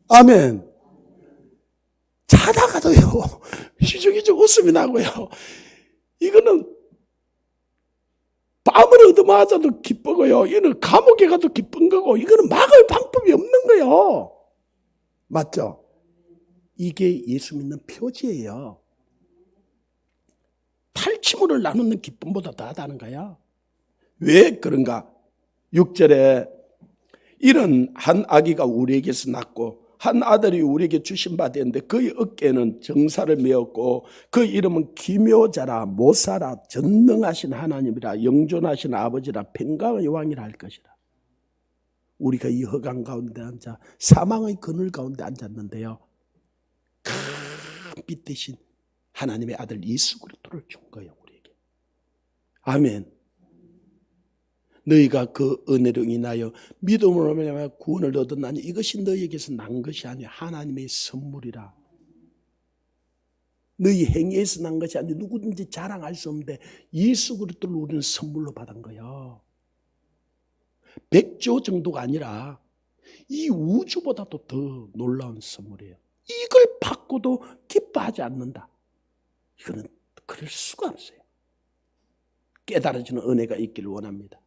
아멘. 자다가도요 희죽희죽 웃음이 나고요. 이거는 밤을 얻어맞아도 기쁘고요. 이거는 감옥에 가도 기쁜 거고, 이거는 막을 방법이 없는 거예요. 맞죠? 이게 예수 믿는 표지예요. 탈취물을 나누는 기쁨보다 더하다는 거야. 왜 그런가? 6절에 이런 한 아기가 우리에게서 낳고 한 아들이 우리에게 주신 바 되는데 그의 어깨에는 정사를 메었고 그 이름은 기묘자라 모사라 전능하신 하나님이라 영존하신 아버지라 평강의 왕이라 할 것이라. 우리가 이 흑암 가운데 앉아 사망의 그늘 가운데 앉았는데요, 큰 빛 대신 하나님의 아들 예수 그리스도를 준 거예요, 우리에게. 아멘. 너희가 그 은혜로 인하여 믿음으로 말미암아 구원을 얻었나니 이것이 너희에게서 난 것이 아니요 하나님의 선물이라. 너희 행위에서 난 것이 아니요 누구든지 자랑할 수 없는데 예수 그리스도를 우리는 선물로 받은 거예요. 100조 정도가 아니라 이 우주보다도 더 놀라운 선물이에요. 이걸 받고도 기뻐하지 않는다. 이거는 그럴 수가 없어요. 깨달아지는 은혜가 있기를 원합니다.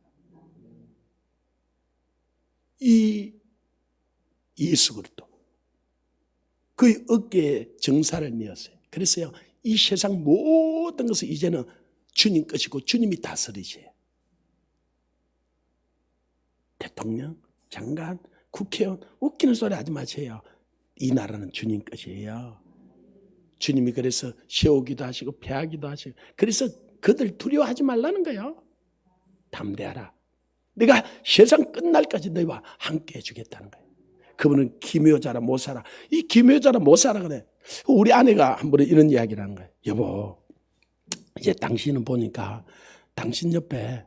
이 예수 그리스도 그의 어깨에 정사를 메었어요. 그래서요 이 세상 모든 것은 이제는 주님 것이고 주님이 다스리세요. 대통령, 장관, 국회의원 웃기는 소리 하지 마세요. 이 나라는 주님 것이에요. 주님이 그래서 세우기도 하시고 폐하기도 하시고, 그래서 그들 두려워하지 말라는 거예요. 담대하라. 내가 세상 끝날까지 너희와 함께 해주겠다는 거예요. 그분은 기묘자라 모사라. 이 기묘자라 모사라 그래. 우리 아내가 한 번에 이런 이야기를 하는 거예요. 여보, 이제 당신은 보니까 당신 옆에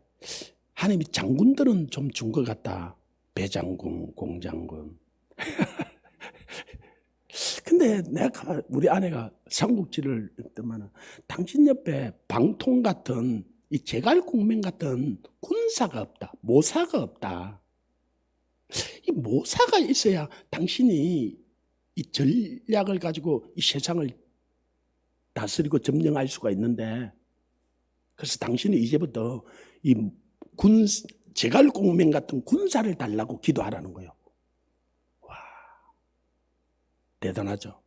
하나님이 장군들은 좀 준 것 같다. 배장군, 공장군. 근데 내가 우리 아내가 삼국지를 했더만 당신 옆에 방통 같은 이 제갈공명 같은 군사가 없다. 모사가 없다. 이 모사가 있어야 당신이 이 전략을 가지고 이 세상을 다스리고 점령할 수가 있는데, 그래서 당신이 이제부터 이 제갈공명 같은 군사를 달라고 기도하라는 거예요. 와, 대단하죠.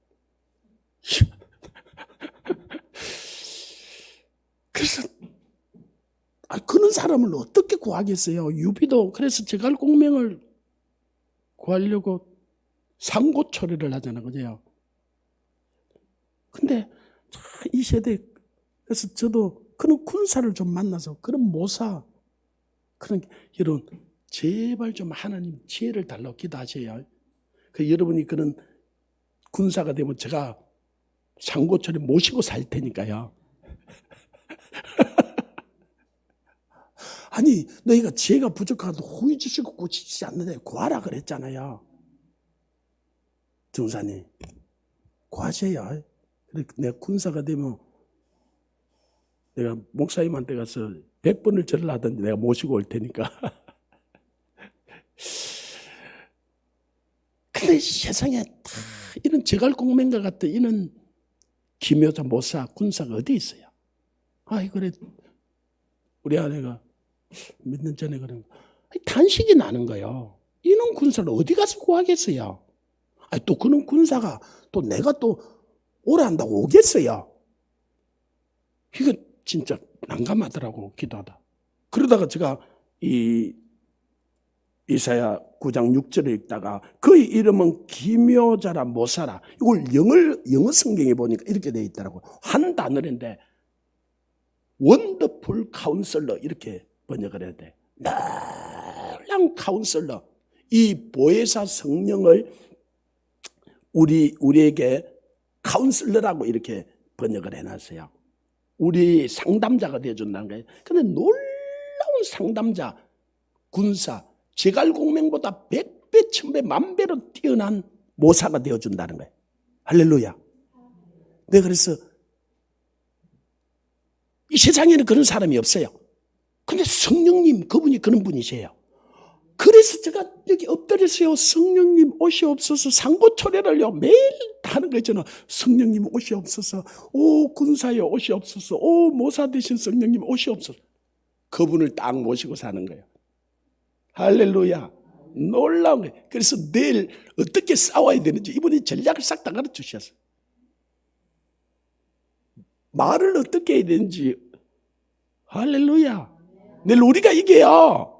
그래서 그런 사람을 어떻게 구하겠어요? 유비도 그래서 제갈공명을 구하려고 상고초려를 하잖아요. 그죠? 근데 이 세대, 그래서 저도 그런 군사를 좀 만나서 그런 모사, 그런 이런 제발 좀 하나님 지혜를 달라고 기도하세요. 그 여러분이 그런 군사가 되면 제가 상고초려 모시고 살 테니까요. 아니 너희가 지혜가 부족하도 후회주시고 고치지 않는데 구하라 그랬잖아요. 정사님 구하세요. 내가 군사가 되면 내가 목사님한테 가서 100번을 절을 하든지 내가 모시고 올 테니까. 근데 세상에 다 이런 제갈공명과 같은 이런 기묘자 모사 군사가 어디 있어요? 그래 우리 아내가 몇 년 전에 그런 탄식이 나는 거예요. 이런 군사를 어디 가서 구하겠어요? 또 그런 군사가 또 내가 또 오래 한다고 오겠어요? 이거 진짜 난감하더라고 기도하다. 그러다가 제가 이 이사야 9장 6절을 읽다가 그의 이름은 기묘자라 모사라, 이걸 영어 성경에 보니까 이렇게 되어 있더라고요. 한 단어인데 원더풀 카운슬러 이렇게 번역을 해야 돼. 놀라운 카운슬러. 이 보혜사 성령을 우리에게 카운슬러라고 이렇게 번역을 해놨어요. 우리 상담자가 되어준다는 거예요. 근데 놀라운 상담자, 군사, 제갈공명보다 100배, 1000배, 1000배로 뛰어난 모사가 되어준다는 거예요. 할렐루야. 네, 그래서 이 세상에는 그런 사람이 없어요. 근데 성령님 그분이 그런 분이세요. 그래서 제가 여기 엎드려서요, 성령님 오시옵소서, 상고초래를요 매일 하는 거 있잖아. 성령님 오시옵소서, 오 군사여 오시옵소서, 오 모사 되신 성령님 오시옵소서. 그분을 딱 모시고 사는 거예요. 할렐루야. 놀라운 거예요. 그래서 내일 어떻게 싸워야 되는지 이분이 전략을 싹 다 가르쳐 주셨어요. 말을 어떻게 해야 되는지. 할렐루야. 내일 우리가 이겨요.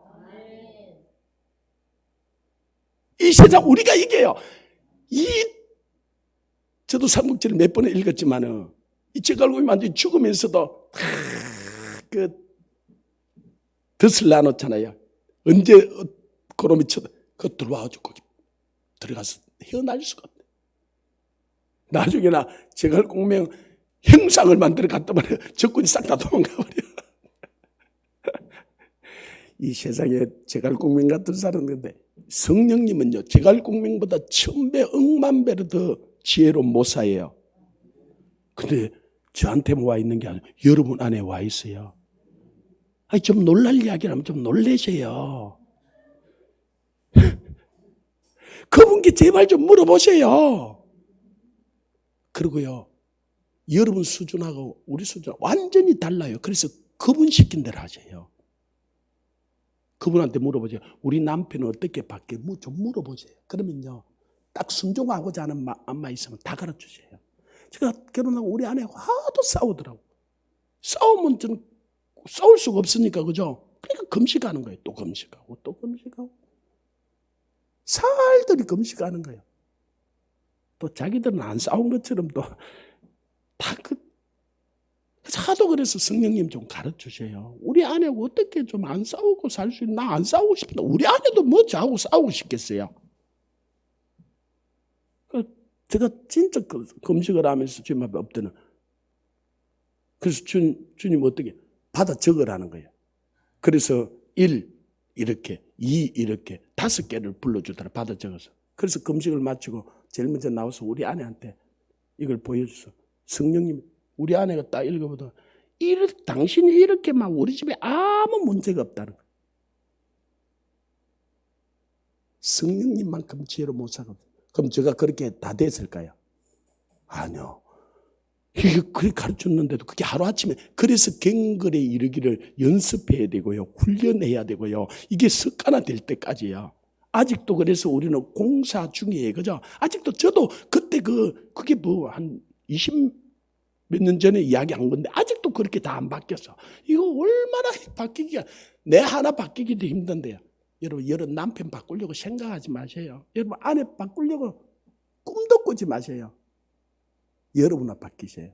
이 세상 우리가 이겨요. 저도 삼국지를 몇 번을 읽었지만은 이 제갈공이 완전히 죽으면서도 덫을 놔놓잖아요. 언제 그놈이 그 들어와가지고 거기 들어가서 헤어날 수가 없네. 나중에나 제갈공명 형상을 만들어 갔단 말이에요. 적군이 싹 다 도망가 버려. 이 세상에 제갈공명 같은 사람인데 성령님은요 제갈공명보다 1000배, 10,000배로 더 지혜로운 모사예요. 근데 저한테만 와 있는 게 아니라 여러분 안에 와 있어요. 아니, 좀 놀랄 이야기라면 좀 놀라세요. 그분께 제발 좀 물어보세요. 그리고요, 여러분 수준하고 우리 수준 완전히 달라요. 그래서 그분 시킨 대로 하세요. 그분한테 물어보세요. 우리 남편은 어떻게 바뀌어? 좀 물어보세요. 그러면요, 딱 순종하고자 하는 마음만 있으면 다 가르쳐주세요. 제가 결혼하고 우리 아내하고 하도 싸우더라고. 싸우면 저는 싸울 수가 없으니까, 그죠? 그러니까 금식하는 거예요. 또 금식하고, 또 금식하고. 살들이 금식하는 거예요. 또 자기들은 안 싸운 것처럼 또 다 하도 그래서 성령님 좀 가르쳐주세요. 우리 아내하고 어떻게 좀 안 싸우고 살 수 있나? 나 안 싸우고 싶다. 우리 아내도 뭐 저하고 싸우고 싶겠어요? 제가 진짜 금식을 하면서 주님 앞에 엎드는. 그래서 주님 어떻게? 받아 적으라는 거예요. 그래서 1 이렇게, 2 이렇게 5개를 불러주더라. 받아 적어서. 그래서 금식을 마치고 제일 먼저 나와서 우리 아내한테 이걸 보여줬어. 성령님, 우리 아내가 딱 읽어보다 당신이 이렇게 막 우리 집에 아무 문제가 없다는 거예요. 성령님만큼 지혜로 못 살아. 그럼 제가 그렇게 다 됐을까요? 아니요. 이게 그렇게 가르쳤는데도 그게 하루아침에, 그래서 갱걸에 이르기를 연습해야 되고요. 훈련해야 되고요. 이게 습관화 될 때까지요. 아직도 그래서 우리는 공사 중이에요. 그죠? 아직도 저도 그때 그게 뭐 한 20 몇 년 전에 이야기한 건데 아직도 그렇게 다 안 바뀌었어. 이거 얼마나 바뀌기가, 내 하나 바뀌기도 힘든데요. 여러분 남편 바꾸려고 생각하지 마세요. 여러분 아내 바꾸려고 꿈도 꾸지 마세요. 여러분아 바뀌세요.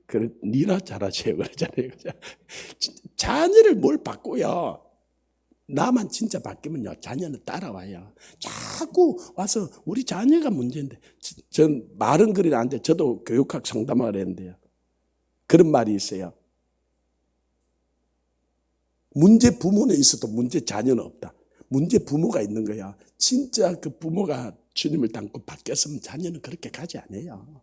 그래, 니나 잘하세요. 그러잖아요. 자녀를 뭘 바꾸요? 나만 진짜 바뀌면요, 자녀는 따라와요. 자꾸 와서 우리 자녀가 문제인데, 전 말은 그리 안 돼. 저도 교육학 상담을 했는데요. 그런 말이 있어요. 문제 부모는 있어도 문제 자녀는 없다. 문제 부모가 있는 거야. 진짜 그 부모가 주님을 닮고 바뀌었으면 자녀는 그렇게 가지 않아요.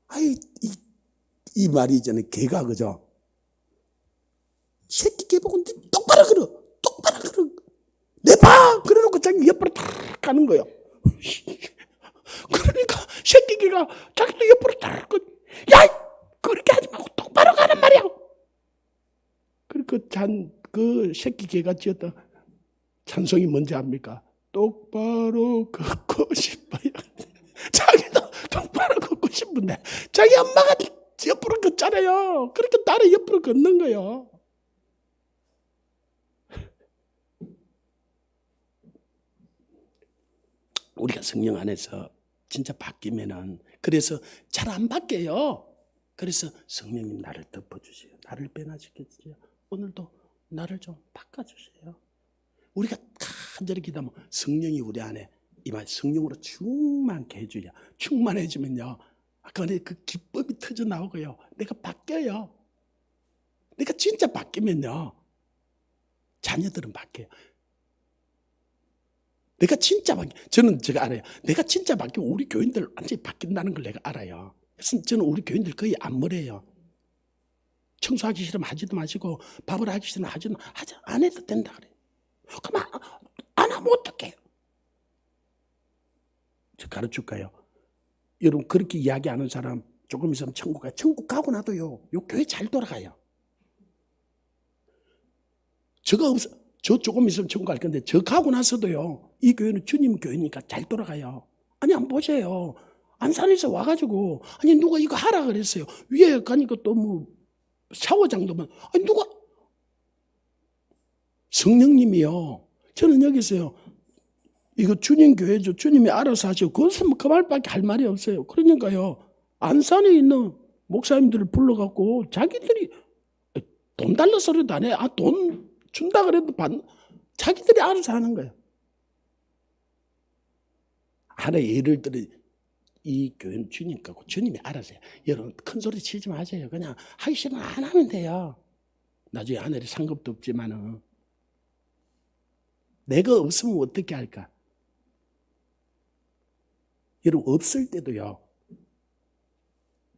아이, 이 말이 있잖아요. 개가, 그죠? 새끼 개 보고 똑바로 걸어. 똑바로 걸어. 내 봐! 그래놓고 자기 옆으로 탁 가는 거예요. 그러니까 새끼 개가 자기도 옆으로 탁 가고, 야! 그렇게 하지 말고 똑바로 가란 말이야. 그 새끼 개가 지었던 찬송이 뭔지 압니까? 똑바로 걷고 싶어요. 자기도 똑바로 걷고 싶은데 자기 엄마가 옆으로 걷잖아요. 그렇게 나를 옆으로 걷는 거예요. 우리가 성령 안에서 진짜 바뀌면은, 그래서 잘 안 바뀌어요. 그래서 성령님 나를 덮어주세요. 나를 변화시켜주세요. 오늘도 나를 좀 바꿔주세요. 우리가 간절히 기도하면 성령이 우리 안에 이만 성령으로 충만케 해줘요. 충만해지면요, 아까 그 기쁨이 터져 나오고요. 내가 바뀌어요. 내가 진짜 바뀌면요, 자녀들은 바뀌어요. 내가 진짜 제가 알아요. 내가 진짜 바뀌면 우리 교인들 완전히 바뀐다는 걸 내가 알아요. 그래서 저는 우리 교인들 거의 안 멀어요. 청소하기 싫으면 하지도 마시고 밥을 하기 싫으면 안 해도 된다 그래. 그럼 안 하면 어떡해요? 저 가르쳐줄까요? 여러분 그렇게 이야기하는 사람 조금 있으면 천국 가요. 천국 가고 나도요. 요 교회 잘 돌아가요. 저 조금 있으면 천국 갈 건데 저 가고 나서도요. 이 교회는 주님 교회니까 잘 돌아가요. 아니 한번 보세요. 안산에서 와가지고 아니 누가 이거 하라 그랬어요. 위에 가니까 또 뭐 샤워장도만 아니 누가 성령님이요. 저는 여기서요. 이거 주님 교회죠. 주님이 알아서 하시고 그것은 그 말밖에 할 말이 없어요. 그러니까요. 안산에 있는 목사님들을 불러갖고 자기들이 돈 달라 소리도 안 해. 돈 준다 그래도 자기들이 알아서 하는 거예요. 하나 예를 들어 이 교회는 주님 거고 주님이 알아서 해요. 여러분 큰 소리 치지 마세요. 그냥 하기 싫으면 안 하면 돼요. 나중에 하늘에 상급도 없지만은 내가 없으면 어떻게 할까? 여러분 없을 때도요.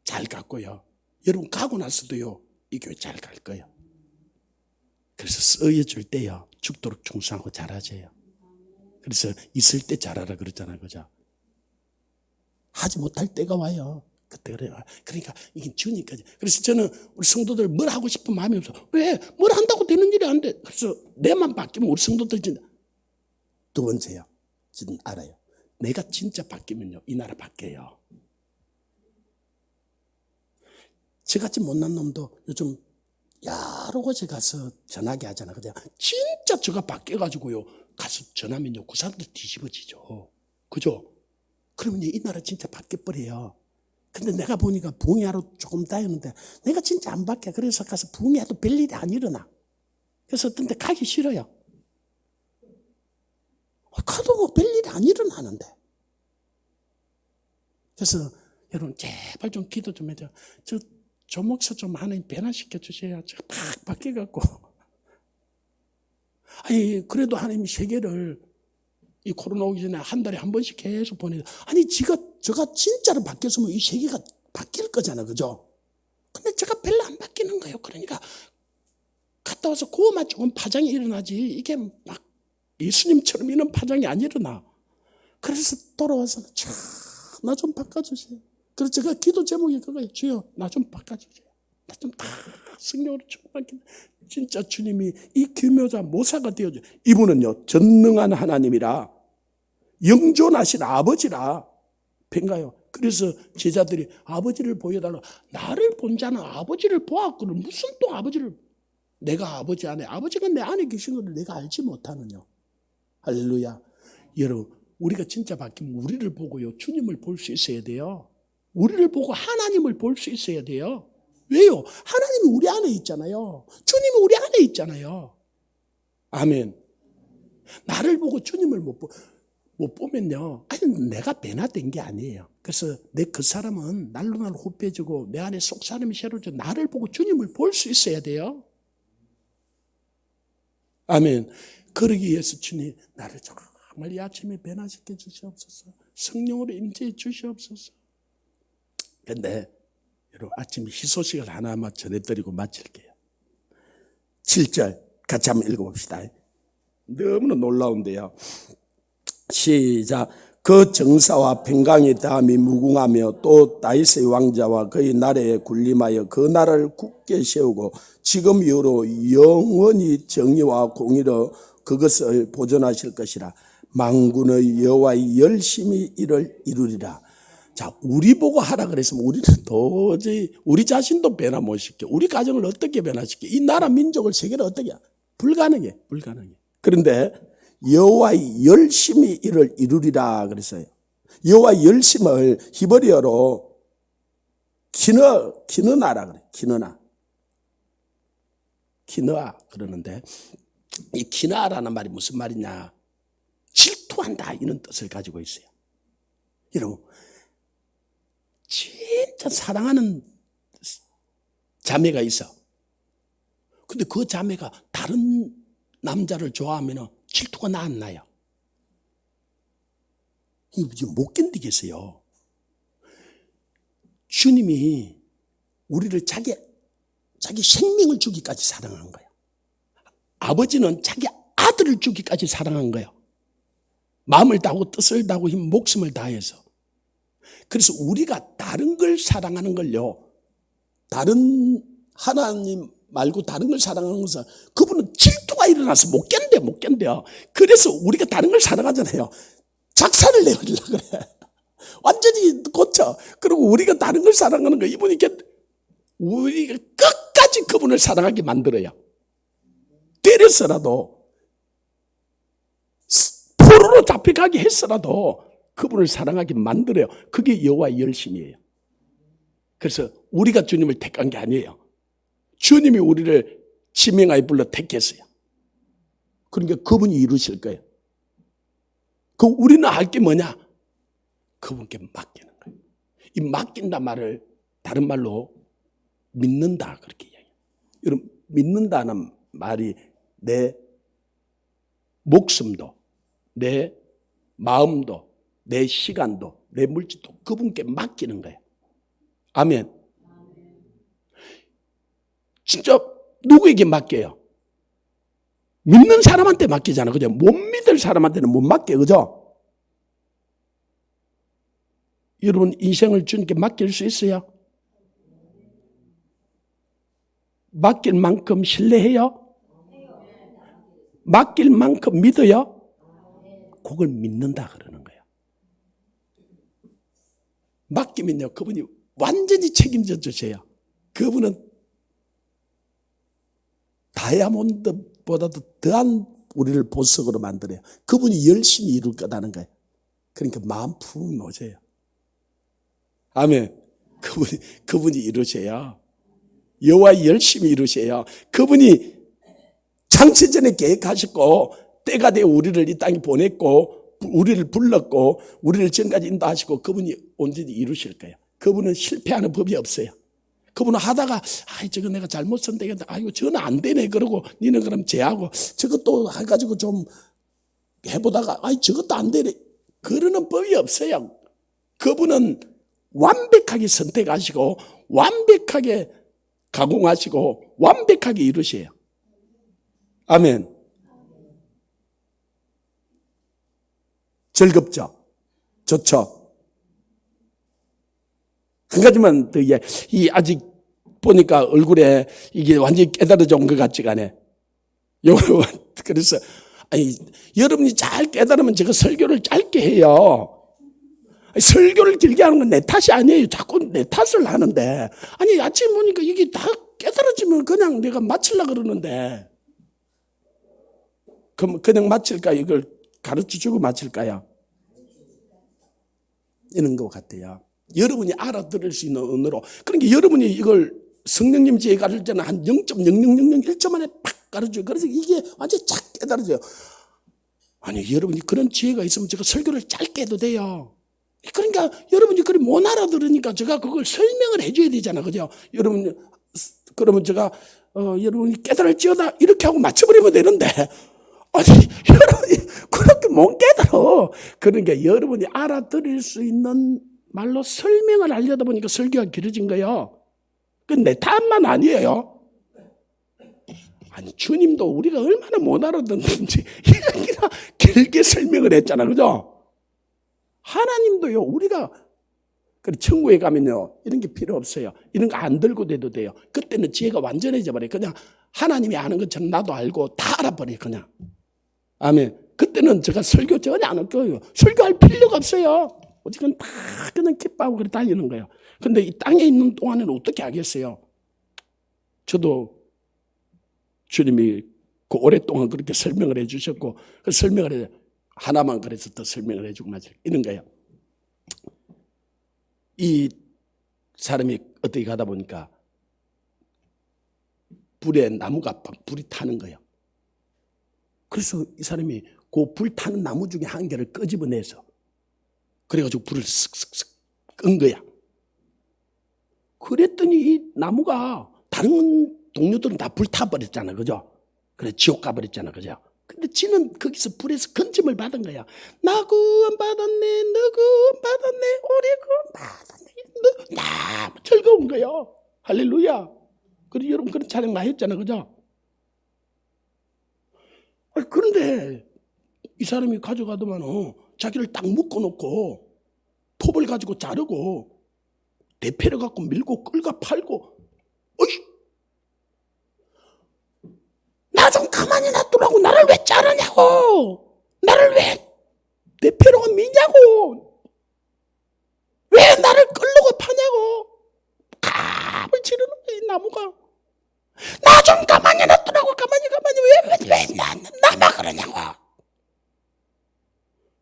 잘 갔고요. 여러분 가고 나서도요. 이 교회 잘 갈 거예요. 그래서 쓰여줄 때요. 죽도록 충성하고 잘하세요. 그래서 있을 때 잘하라 그러잖아요. 그죠? 하지 못할 때가 와요. 그때 그래요. 그러니까 이게 주니까지. 그래서 저는 우리 성도들 뭘 하고 싶은 마음이 없어. 왜? 뭘 한다고 되는 일이 안 돼. 그래서 내만 바뀌면 우리 성도들 진짜. 두 번째요. 저는 알아요. 내가 진짜 바뀌면요. 이 나라 바뀌어요. 저같이 못난 놈도 요즘 여러 곳에 가서 전화기 하잖아. 그냥 진짜 저가 바뀌어가지고요. 가서 전화면요. 그 사람들 뒤집어지죠. 그죠? 그러면 이 나라 진짜 바뀌어버려요. 근데 내가 보니까 부흥회하러 조금 다녔는데 내가 진짜 안 바뀌어. 그래서 가서 부흥회도 별일이 안 일어나. 그래서 어떤 데 가기 싫어요. 가도 뭐 별일이 안 일어나는데. 그래서 여러분 제발 좀 기도 좀 해줘. 저 목사 좀 하나님 변화시켜 주셔야 팍 바뀌어갖고. 아니 그래도 하나님 세계를 이 코로나 오기 전에 한 달에 한 번씩 계속 보내요. 아니 저가 진짜로 바뀌었으면 이 세계가 바뀔 거잖아. 그죠? 근데 제가 별로 안 바뀌는 거예요. 그러니까 갔다 와서 그거만 조금 파장이 일어나지 이게 막 예수님처럼 이런 파장이 안 일어나. 그래서 돌아와서 나 좀 바꿔주세요. 그래서 제가 기도 제목이 그거예요. 주여 나 좀 바꿔주세요. 나 좀 다 성령으로 충만하게. 진짜 주님이 이 기묘자 모사가 되어줘. 이분은요 전능한 하나님이라 영존하신 아버지라 뵌가요. 그래서 제자들이 아버지를 보여달라. 나를 본 자는 아버지를 보았거든. 무슨 또 아버지를 내가 아버지 안에 아버지가 내 안에 계신 것을 내가 알지 못하느냐. 할렐루야. 여러분 우리가 진짜 바뀌면 우리를 보고요 주님을 볼 수 있어야 돼요. 우리를 보고 하나님을 볼 수 있어야 돼요. 왜요? 하나님이 우리 안에 있잖아요. 주님이 우리 안에 있잖아요. 아멘. 나를 보고 주님을 못 보면요. 아니 내가 변화된 게 아니에요. 그래서 그 사람은 날로 날 후패지고 내 안에 속 사람이 새로워져. 나를 보고 주님을 볼 수 있어야 돼요. 아멘. 그러기 위해서 주님 나를 정말 이 아침에 변화시켜 주시옵소서. 성령으로 임재해 주시옵소서. 근데 여러분 아침 희소식을 하나만 전해드리고 마칠게요. 7절 같이 한번 읽어봅시다. 너무나 놀라운데요. 시작. 그 정사와 평강이 다함이 무궁하며 또 다윗의 왕자와 그의 나라에 군림하여 그 나라를 굳게 세우고 지금 이후로 영원히 정의와 공의로 그것을 보존하실 것이라. 만군의 여호와의 열심히 이를 이루리라. 자, 우리 보고 하라 그랬으면 우리는 도저히 우리 자신도 변화 못 시켜. 우리 가정을 어떻게 변화시켜? 이 나라 민족을 세계를 어떻게 불가능해. 그런데 여호와의 열심히 이를 이루리라 그랬어요. 여호와의 열심을 히브리어로 키느나라 그래. 키느아 그러는데 이 키느아라는 말이 무슨 말이냐? 질투한다 이런 뜻을 가지고 있어요. 여러분 진짜 사랑하는 자매가 있어. 근데 그 자매가 다른 남자를 좋아하면 질투가 나 안 나요? 이거 못 견디겠어요. 주님이 우리를 자기 자기 생명을 주기까지 사랑한 거예요. 아버지는 자기 아들을 주기까지 사랑한 거예요. 마음을 다하고 뜻을 다하고 목숨을 다해서. 그래서 우리가 다른 걸 사랑하는 걸요, 다른 하나님 말고 다른 걸 사랑하는 것은 그분은 질투가 일어나서 못 견뎌요. 그래서 우리가 다른 걸 사랑하잖아요. 작사를 내버리려고 그래. 완전히 고쳐. 그리고 우리가 다른 걸 사랑하는 거, 이분이 우리가 끝까지 그분을 사랑하게 만들어요. 때려서라도, 포로로 잡혀가게 했어라도 그분을 사랑하게 만들어요. 그게 여호와의 열심이에요. 그래서 우리가 주님을 택한 게 아니에요. 주님이 우리를 지명하여 불러 택했어요. 그러니까 그분이 이루실 거예요. 우리는 할 게 뭐냐? 그분께 맡기는 거예요. 이 맡긴다 말을 다른 말로 믿는다, 그렇게 이야기해요. 여러분, 믿는다는 말이 내 목숨도, 내 마음도, 내 시간도, 내 물질도 그분께 맡기는 거예요. 아멘. 진짜 누구에게 맡겨요? 믿는 사람한테 맡기잖아, 그죠? 못 믿을 사람한테는 못 맡겨, 그죠? 여러분, 인생을 주님께 맡길 수 있어요? 맡길 만큼 신뢰해요? 맡길 만큼 믿어요? 그걸 믿는다 그러는 거예요. 맡기면요, 그분이 완전히 책임져 주세요. 그분은 다이아몬드보다도 더한 우리를 보석으로 만들어요. 그분이 열심히 이룰 거다는 거예요. 그러니까 마음 푹 놓으세요. 아멘. 그분이 이루세요. 여호와 열심히 이루세요. 그분이 창세전에 계획하셨고 때가 되어 우리를 이 땅에 보냈고 우리를 불렀고 우리를 지금까지 인도하시고 그분이 온전히 이루실 거예요. 그분은 실패하는 법이 없어요. 그분은 하다가 저거 내가 잘못 선택했다. 저는 안 되네. 그러고 니는 그럼 제하고 저것도 해가지고 좀 해보다가 저것도 안 되네. 그러는 법이 없어요. 그분은 완벽하게 선택하시고 완벽하게 가공하시고 완벽하게 이루세요. 아멘. 즐겁죠? 좋죠? 한 가지만 더 아직 보니까 얼굴에 이게 완전히 깨달아져 온 것 같지가 않아요. 그래서 여러분이 잘 깨달으면 제가 설교를 짧게 해요. 설교를 길게 하는 건 내 탓이 아니에요. 자꾸 내 탓을 하는데. 아침 보니까 이게 다 깨달아지면 그냥 내가 마치려고 그러는데. 그럼 그냥 마칠까요? 이걸 가르쳐주고 마칠까요? 이런 것 같아요. 여러분이 알아들을 수 있는 언어로. 그러니까 여러분이 이걸 성령님 지혜 가르칠 때는 한 0.00001초 만에 팍 가르쳐요. 그래서 이게 완전히 착 깨달아져요. 여러분이 그런 지혜가 있으면 제가 설교를 짧게 해도 돼요. 그러니까 여러분이 그걸 못 알아들으니까 제가 그걸 설명을 해줘야 되잖아. 그죠? 그러면 제가 여러분이 깨달을지어다 이렇게 하고 맞춰버리면 되는데 여러분이 그렇게 못 깨달아. 그러니까 여러분이 알아들을 수 있는 말로 설명을 하려다 보니까 설교가 길어진 거예요. 그건 내 탓만 아니에요. 주님도 우리가 얼마나 못 알아듣는지 이렇게나 길게 설명을 했잖아. 그죠? 하나님도요, 우리가 천국에 가면요, 이런 게 필요 없어요. 이런 거 안 들고 돼도 돼요. 그때는 지혜가 완전해져 버려요. 그냥 하나님이 아는 것처럼 나도 알고 다 알아버려요, 그냥. 아멘. 그때는 제가 설교 전혀 안 할 거예요. 설교할 필요가 없어요. 어쨌든 다 그냥 기뻐하고 그래 다니는 거예요. 근데 이 땅에 있는 동안에는 어떻게 하겠어요? 저도 주님이 그 오랫동안 그렇게 설명을 해 주셨고, 그 설명을 해 하나만 그래서 더 설명을 해주고 마치 이런 거예요. 이 사람이 어떻게 가다 보니까 불에 나무가 불이 타는 거예요. 그래서 이 사람이 그 불 타는 나무 중에 한 개를 끄집어내서 그래가지고 불을 쓱쓱쓱 끈 거야. 그랬더니 이 나무가 다른 동료들은 다 불 타버렸잖아, 그죠? 그래 지옥 가버렸잖아, 그죠? 근데 지는 거기서 불에서 건짐을 받은 거야. 나 구원 받았네, 너 구원 받았네, 우리 구원 받았네. 너무 즐거운 거야. 할렐루야. 그리고 여러분 그런 찬양 많이 했잖아요. 그죠? 그런데 이 사람이 가져가더만 자기를 딱 묶어놓고 톱을 가지고 자르고 대패를 갖고 밀고 끌고 팔고 나 좀 가만히 놔두라고. 나를 왜 자르냐고. 나를 왜 대패로가 미냐고. 왜 나를 끌고 파냐고. 갑을 지르는 거야 이 나무가. 나 좀 가만히 놔두라고. 가만히 왜 나만 그러냐고.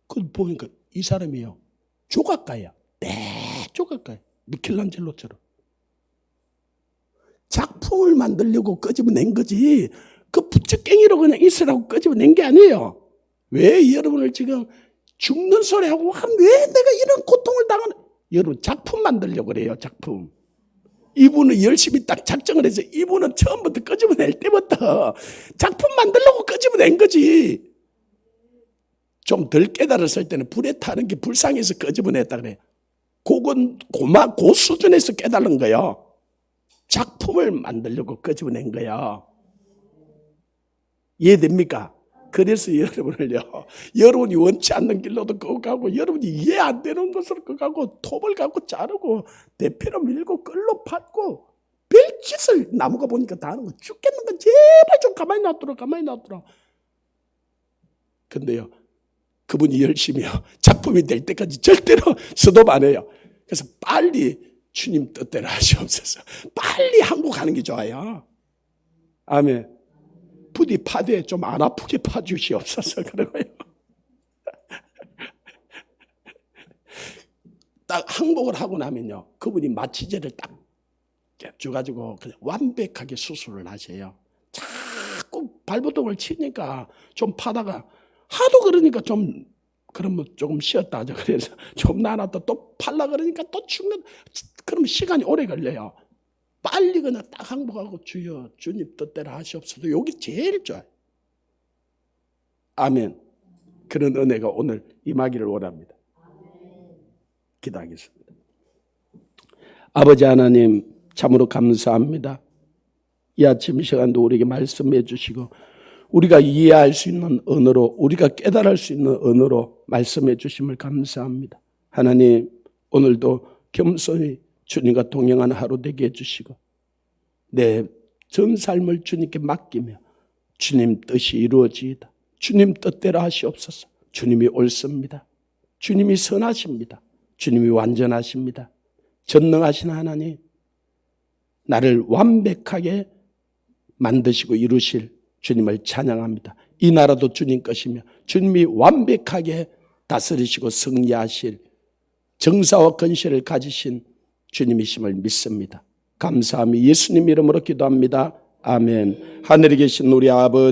그 보니까 이 사람이요 조각가야. 조각가야. 미켈란젤로처럼 작품을 만들려고 끄집어낸 거지 그 부쩍깽이로 그냥 있으라고 끄집어낸 게 아니에요. 왜 여러분을 지금 죽는 소리하고 왜 내가 이런 고통을 당하는. 여러분 작품 만들려고 그래요. 작품. 이분은 열심히 딱 작정을 해서 이분은 처음부터 끄집어낼 때부터 작품 만들려고 끄집어낸 거지. 좀 덜 깨달았을 때는 불에 타는 게 불쌍해서 끄집어냈다 그래요. 그건 그 수준에서 깨달은 거예요. 작품을 만들려고 끄집어낸 거예요. 이해됩니까? 그래서 여러분을요, 여러분이 원치 않는 길로도 그거 가고, 여러분이 이해 안 되는 것으로 그거 가고, 톱을 갖고 자르고, 대패로 밀고, 끌로 팠고, 별짓을 나무가 보니까 다 하는 거. 죽겠는 건 제발 좀 가만히 놔두라. 근데요, 그분이 열심히요, 작품이 될 때까지 절대로 스톱 안 해요. 그래서 빨리 주님 뜻대로 하시옵소서. 빨리 한국 가는 게 좋아요. 아멘. 부디 파되 좀 안 아프게 파주시옵소서. 그러고요. 딱 항복을 하고 나면요, 그분이 마취제를 딱 껴가지고 그냥 완벽하게 수술을 하세요. 자꾸 발버둥을 치니까 좀 파다가 하도 그러니까 그러면 조금 쉬었다 하죠. 그래서 좀 나눴다 또 팔라 그러니까 또 죽는. 그러면 시간이 오래 걸려요. 빨리 그냥 딱 항복하고 주여 주님 뜻대로 하시옵소서. 여기 제일 좋아요. 아멘. 그런 은혜가 오늘 임하기를 원합니다. 기도하겠습니다. 아버지 하나님 참으로 감사합니다. 이 아침 시간도 우리에게 말씀해 주시고 우리가 이해할 수 있는 언어로 우리가 깨달을 수 있는 언어로 말씀해 주심을 감사합니다. 하나님 오늘도 겸손히 주님과 동행하는 하루 되게 해주시고 내 전 삶을 주님께 맡기며 주님 뜻이 이루어지이다. 주님 뜻대로 하시옵소서. 주님이 옳습니다. 주님이 선하십니다. 주님이 완전하십니다. 전능하신 하나님 나를 완벽하게 만드시고 이루실 주님을 찬양합니다. 이 나라도 주님 것이며 주님이 완벽하게 다스리시고 승리하실 정사와 건실을 가지신 주님이심을 믿습니다. 감사하며 예수님 이름으로 기도합니다. 아멘. 하늘에 계신 우리 아버지